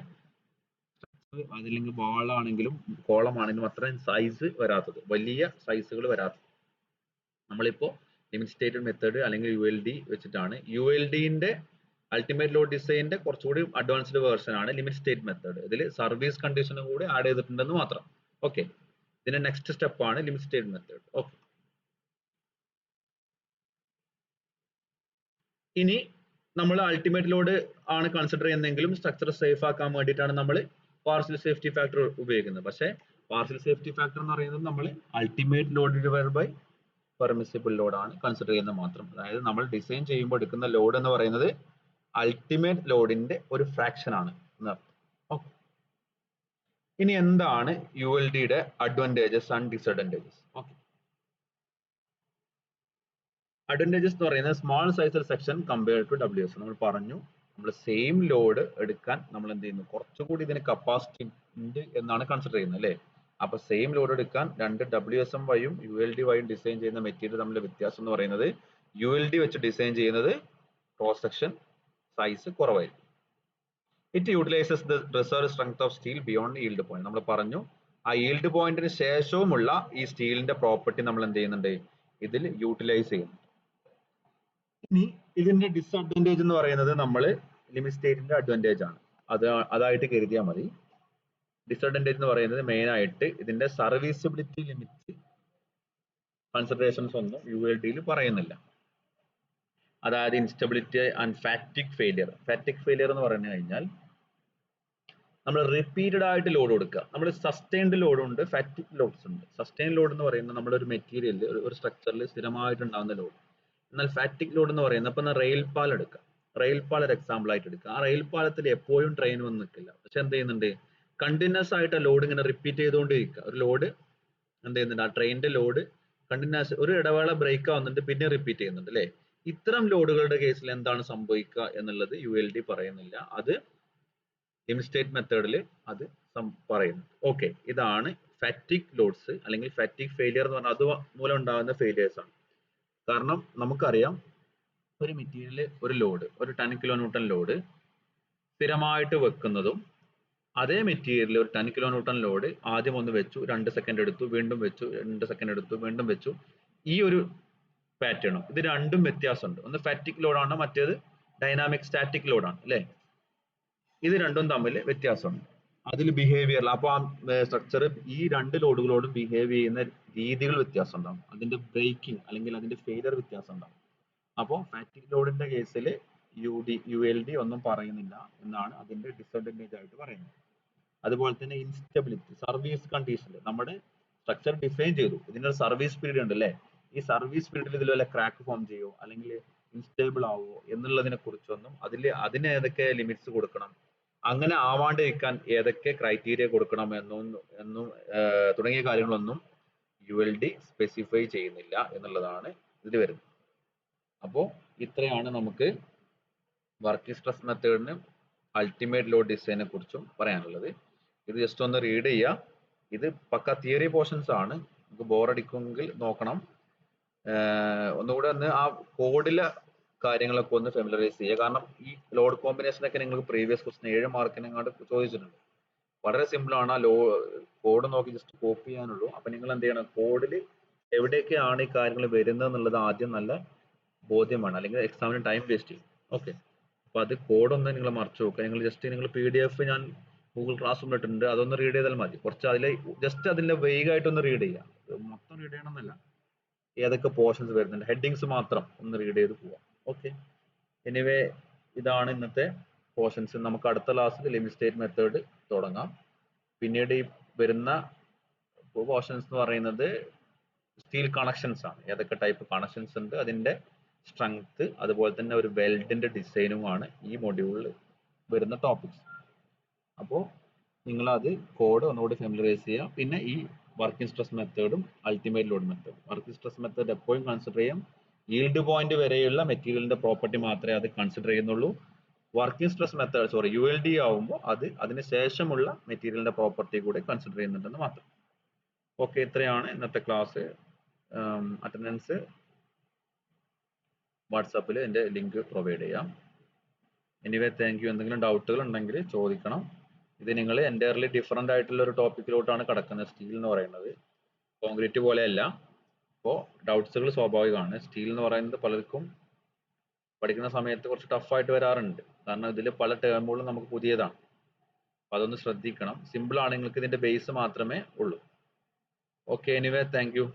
അതില്ലെങ്കിൽ വാളാണെങ്കിലും കോളമാണെങ്കിലും അത്രയും സൈസ് വരാത്തത്, വലിയ സൈസുകൾ വരാത്തത്. നമ്മളിപ്പോ ലിമിറ്റ് സ്റ്റേറ്റഡ് മെത്തേഡ് അല്ലെങ്കിൽ ULD വെച്ചിട്ടാണ്. ULD-ന്റെ അൾട്ടിമേറ്റ് ലോഡ് ഡിസൈനിന്റെ കുറച്ചുകൂടി അഡ്വാൻസ്ഡ് വേർഷൻ ആണ് ലിമിറ്റ് സ്റ്റേറ്റ് മെത്തേഡ്. ഇതിൽ സർവീസ് കണ്ടീഷനും കൂടി ആഡ് ചെയ്തിട്ടുണ്ടെന്ന് മാത്രം. ഓക്കെ, ഇതിന്റെ നെക്സ്റ്റ് സ്റ്റെപ്പ് ആണ് ലിമിറ്റ് സ്റ്റേറ്റ് മെത്തേഡ്. ഓക്കെ, ഇനി നമ്മൾ അൾട്ടിമേറ്റ് ലോഡ് ആണ് കൺസിഡർ ചെയ്യുന്നതെങ്കിലും സ്ട്രക്ചർ സേഫ് ആക്കാൻ വേണ്ടിയിട്ടാണ് നമ്മൾ പാർഷ്യൽ സേഫ്റ്റി ഫാക്ടർ ഉപയോഗിക്കുന്നത്. പക്ഷേ പാർഷ്യൽ സേഫ്റ്റി ഫാക്ടർ എന്ന് പറയുന്നത് നമ്മൾ ultimate load divided by permissible load ആണ് കൺസിഡർ ചെയ്യുന്നത് മാത്രം. അതായത് നമ്മൾ ഡിസൈൻ ചെയ്യുമ്പോൾ എടുക്കുന്ന ലോഡ് എന്ന് പറയുന്നത് അൾട്ടിമേറ്റ് ലോഡിന്റെ ഒരു ഫ്രാക്ഷൻ ആണ് എന്നർത്ഥം. ഓക്കെ, ഇനി എന്താണ് ULD-യുടെ advantages and disadvantages? Okay, advantages എന്ന് പറയുന്നത് small sizer section compared to WSM. നമ്മൾ പറഞ്ഞു, നമ്മൾ സെയിം ലോഡ് എടുക്കാൻ നമ്മൾ എന്ത് ചെയ്യുന്നു, കുറച്ചുകൂടി ഇതിന് കപ്പാസിറ്റി ഉണ്ട് എന്നാണ് കൺസിഡർ ചെയ്യുന്നത് അല്ലേ. അപ്പൊ സെയിം ലോഡ് എടുക്കാൻ രണ്ട് WSM വഴിയും ULD വഴിയും ഡിസൈൻ ചെയ്യുന്ന മെറ്റീരിയൽ തമ്മിലുള്ള വ്യത്യാസം എന്ന് പറയുന്നത് ULD വെച്ച് ഡിസൈൻ ചെയ്യുന്നത് ക്രോസ് സെക്ഷൻ സൈസ് കുറവായിരിക്കും. It utilises the reserve strength of steel beyond yield point. നമ്മൾ പറഞ്ഞു, ആ yield പോയിന്റിന് ശേഷവുമുള്ള ഈ സ്റ്റീലിന്റെ പ്രോപ്പർട്ടി നമ്മൾ എന്ത് ചെയ്യുന്നുണ്ട്, ഇതിൽ യൂട്ടിലൈസ് ചെയ്യുന്നു. ഇനി ഇതിന്റെ ഡിസഡ്വാൻറ്റേജ് എന്ന് പറയുന്നത് നമ്മൾ ലിമിറ്റ് സ്റ്റേറ്റിന്റെ അഡ്വാൻറ്റേജ് ആണ്, അതായിട്ട് കരുതിയാൽ മതി. ഡിസഡ്വാൻറ്റേജ് എന്ന് പറയുന്നത് മെയിൻ ആയിട്ട് ഇതിന്റെ സർവീസബിലിറ്റി ലിമിറ്റ് കൺസിഡറേഷൻസ് ഒന്നും ULD-യിൽ പറയുന്നില്ല. അതായത് ഇൻസ്റ്റബിലിറ്റി ആൻഡ് ഫാറ്റിക് ഫെയിലിയർ. ഫാറ്റിക് ഫെയിലിയർ എന്ന് പറഞ്ഞു കഴിഞ്ഞാൽ നമ്മൾ റിപ്പീറ്റഡ് ആയിട്ട് ലോഡ് കൊടുക്കുക. നമ്മൾ സസ്റ്റൈൻഡ് ലോഡ് ഉണ്ട്, ഫാറ്റിക് ലോഡ്സ് ഉണ്ട്. സസ്റ്റൈൻഡ് ലോഡ് എന്ന് പറയുന്നത് നമ്മളൊരു മെറ്റീരിയൽ ഒരു സ്ട്രക്ചറിൽ സ്ഥിരമായിട്ടുണ്ടാകുന്ന ലോഡ്. എന്നാൽ ഫാറ്റിക് ലോഡ് എന്ന് പറയുന്നത് ഇപ്പൊ റെയിൽ പാലം എടുക്കാം, റെയിൽ പാലം ഒരു എക്സാമ്പിൾ ആയിട്ട് എടുക്കുക. ആ റെയിൽ പാലത്തിൽ എപ്പോഴും ട്രെയിൻ വന്ന് നിൽക്കില്ല, പക്ഷെ എന്ത് ചെയ്യുന്നുണ്ട്, കണ്ടിന്യൂസ് ആയിട്ട് ലോഡ് ഇങ്ങനെ റിപ്പീറ്റ് ചെയ്തുകൊണ്ടിരിക്കുക. ഒരു ലോഡ് എന്ത് ചെയ്യുന്നുണ്ട്, ആ ട്രെയിനിന്റെ ലോഡ് കണ്ടിന്യൂസ് ഒരു ഇടവേള ബ്രേക്ക് ആവുന്നുണ്ട്, പിന്നെ റിപ്പീറ്റ് ചെയ്യുന്നുണ്ട് അല്ലെ. ഇത്തരം ലോഡുകളുടെ കേസിൽ എന്താണ് സംഭവിക്കുക എന്നുള്ളത് ULD പറയുന്നില്ല, അത് ലിമിറ്റ് സ്റ്റേറ്റ് മെത്തേഡിൽ അത് പറയുന്നു. ഓക്കെ, ഇതാണ് ഫാറ്റിക് ലോഡ്സ് അല്ലെങ്കിൽ ഫാറ്റിക് ഫെയിലിയർ എന്ന് പറഞ്ഞാൽ അത് മൂലം ഉണ്ടാകുന്ന ഫെയിലിയേഴ്സ് ആണ്. കാരണം നമുക്കറിയാം, ഒരു മെറ്റീരിയൽ ഒരു ലോഡ് ഒരു 10 kN ലോഡ് സ്ഥിരമായിട്ട് വെക്കുന്നതും അതേ മെറ്റീരിയൽ ഒരു 10 കിലോ ന്യൂട്ടൺ ലോഡ് ആദ്യം ഒന്ന് വെച്ചു, 2 സെക്കൻഡ് എടുത്തു, വീണ്ടും വെച്ചു, 2 സെക്കൻഡ് എടുത്തു, വീണ്ടും വെച്ചു. ഈ ഒരു പാറ്റേണും ഇത് രണ്ടും വ്യത്യാസമുണ്ട്. ഒന്ന് ഫാറ്റിക് ലോഡാണ്, മറ്റേത് ഡൈനാമിക് സ്റ്റാറ്റിക് ലോഡാണ് അല്ലേ? ഇത് രണ്ടും തമ്മിൽ വ്യത്യാസമുണ്ട്. അതിൽ ബിഹേവിയർ, അപ്പൊ ആ സ്ട്രക്ചർ ഈ രണ്ട് ലോഡുകളോടും ബിഹേവ് ചെയ്യുന്ന രീതികൾ വ്യത്യാസം ഉണ്ടാവും. അതിന്റെ ബ്രേക്കിംഗ് അല്ലെങ്കിൽ അതിന്റെ ഫെയിലർ വ്യത്യാസം ഉണ്ടാവും. അപ്പോൾ ഫാറ്റിക് ലോഡിന്റെ കേസിൽ ULD ഒന്നും പറയുന്നില്ല എന്നാണ് അതിന്റെ ഡിസഡ്വാൻറ്റേജ് ആയിട്ട് പറയുന്നത്. അതുപോലെ തന്നെ ഇൻസ്റ്റബിലിറ്റി, സർവീസ് കണ്ടീഷനിൽ നമ്മുടെ സ്ട്രക്ചർ ഡിഫൈൻ ചെയ്തു, ഇതിനൊരു സർവീസ് പീരീഡ് ഉണ്ട് അല്ലേ? ഈ സർവീസ് പീരീഡിൽ ഇതിൽ വല്ല ക്രാക്ക് ഫോം ചെയ്യുമോ അല്ലെങ്കിൽ ഇൻസ്റ്റേബിൾ ആവുമോ എന്നുള്ളതിനെ കുറിച്ചൊന്നും അതിന് ഏതൊക്കെ ലിമിറ്റ്സ് കൊടുക്കണം, അങ്ങനെ ആവാണ്ടിരിക്കാൻ ഏതൊക്കെ ക്രൈറ്റീരിയ കൊടുക്കണം എന്നും തുടങ്ങിയ കാര്യങ്ങളൊന്നും ULD സ്പെസിഫൈ ചെയ്യുന്നില്ല എന്നുള്ളതാണ് ഇതിൽ വരുന്നത്. അപ്പോൾ ഇത്രയാണ് നമുക്ക് വർക്കിംഗ് സ്ട്രെസ് മെത്തേഡിന് അൾട്ടിമേറ്റ് ലോഡ് ഡിസൈനെ കുറിച്ചും പറയാനുള്ളത്. ഇത് ജസ്റ്റ് ഒന്ന് റീഡ് ചെയ്യുക. ഇത് പക്ക തിയറി പോർഷൻസ് ആണ്, നമുക്ക് ബോറടിക്കുമെങ്കിൽ നോക്കണം. ഒന്നുകൂടെ ഒന്ന് ആ കോഡിലെ കാര്യങ്ങളൊക്കെ ഒന്ന് ഫെമിലറൈസ് ചെയ്യുക. കാരണം ഈ ലോഡ് കോമ്പിനേഷൻ ഒക്കെ നിങ്ങൾക്ക് പ്രീവിയസ് ക്വസ്റ്റൻ 7 മാർക്കിന് അങ്ങോട്ട് ചോദിച്ചിട്ടുണ്ട്. വളരെ സിമ്പിൾ ആണ്, ആ കോഡ് നോക്കി ജസ്റ്റ് കോപ്പി ചെയ്യാനുള്ളൂ. അപ്പൊ നിങ്ങൾ എന്ത് ചെയ്യണം, കോഡിൽ എവിടെയൊക്കെയാണ് ഈ കാര്യങ്ങൾ വരുന്നത് എന്നുള്ളത് ആദ്യം നല്ല ബോധ്യമാണ്, അല്ലെങ്കിൽ എക്സാമിന് ടൈം വേസ്റ്റ് ചെയ്യും. ഓക്കെ, അപ്പൊ അത് കോഡൊന്ന് നിങ്ങൾ മറച്ചു നോക്കുക. നിങ്ങൾ PDF ഞാൻ ഗൂഗിൾ ക്ലാസ് റൂമിൽ ഇട്ടിട്ടുണ്ട്, അതൊന്ന് റീഡ് ചെയ്താൽ മതി. കുറച്ച് അതിലെ വേഗമായിട്ടൊന്ന് റീഡ് ചെയ്യുക, മൊത്തം റീഡ് ചെയ്യണമെന്നല്ല, ഏതൊക്കെ പോർഷൻസ് വരുന്നുണ്ട് ഹെഡിങ്സ് മാത്രം ഒന്ന് റീഡ് ചെയ്ത് പോവാം. ഓക്കെ, എനിവേ ഇതാണ് ഇന്നത്തെ പോർഷൻസ്. നമുക്ക് അടുത്ത ക്ലാസ്സിൽ ലിമിറ്റ് സ്റ്റേറ്റ് മെത്തേഡ് തുടങ്ങാം. പിന്നീട് ഈ വരുന്ന പോർഷൻസ് എന്ന് പറയുന്നത് സ്റ്റീൽ കണക്ഷൻസ് ആണ്. ഏതൊക്കെ ടൈപ്പ് കണക്ഷൻസ് ഉണ്ട്, അതിന്റെ സ്ട്രെങ്ത്, അതുപോലെ തന്നെ ഒരു വെൽഡിന്റെ ഡിസൈനുമാണ് ഈ മൊഡ്യൂളിൽ വരുന്ന ടോപ്പിക്സ്. അപ്പോൾ നിങ്ങൾ അത് കോഡ് ഒന്നുകൂടി ഫെമിലറൈസ് ചെയ്യുക. പിന്നെ ഈ വർക്കിംഗ് സ്ട്രെസ് മെത്തേഡും അൾട്ടിമേറ്റ് ലോഡ് മെത്തേഡും. വർക്കിംഗ് സ്ട്രെസ് മെത്തേഡ് എപ്പോഴും കൺസിഡർ ചെയ്യാം, ഈൽഡ് പോയിന്റ് വരെയുള്ള മെറ്റീരിയലിന്റെ പ്രോപ്പർട്ടി മാത്രമേ അത് കൺസിഡർ ചെയ്യുന്നുള്ളൂ. വർക്കിംഗ് സ്ട്രെസ് മെത്തേഡ് ULD ആവുമ്പോൾ അത് അതിന് ശേഷമുള്ള മെറ്റീരിയലിന്റെ പ്രോപ്പർട്ടി കൂടെ കൺസിഡർ ചെയ്യുന്നുണ്ടെന്ന് മാത്രം. ഓക്കെ, ഇത്രയാണ് ഇന്നത്തെ ക്ലാസ്. അറ്റൻഡൻസ് വാട്സാപ്പിൽ എൻ്റെ ലിങ്ക് പ്രൊവൈഡ് ചെയ്യാം. Anyway thank you. എന്തെങ്കിലും ഡൗട്ടുകൾ ഉണ്ടെങ്കിൽ ചോദിക്കണം. ഇത് നിങ്ങൾ എൻ്റയർലി ഡിഫറെൻ്റ് ആയിട്ടുള്ള ഒരു ടോപ്പിക്കിലോട്ടാണ് കിടക്കുന്നത്. സ്റ്റീൽ എന്ന് പറയുന്നത് കോൺക്രീറ്റ് പോലെയല്ല. അപ്പോൾ ഡൗട്ട്സുകൾ സ്വാഭാവികമാണ്. സ്റ്റീൽ എന്ന് പറയുന്നത് പലർക്കും പഠിക്കുന്ന സമയത്ത് കുറച്ച് ടഫായിട്ട് വരാറുണ്ട്, കാരണം ഇതിൽ പല ടേമുകളും നമുക്ക് പുതിയതാണ്. അപ്പോൾ അതൊന്ന് ശ്രദ്ധിക്കണം. സിമ്പിൾ ആണ്, നിങ്ങൾക്ക് ഇതിൻ്റെ ബേസ് മാത്രമേ ഉള്ളൂ. Okay, anyway thank you.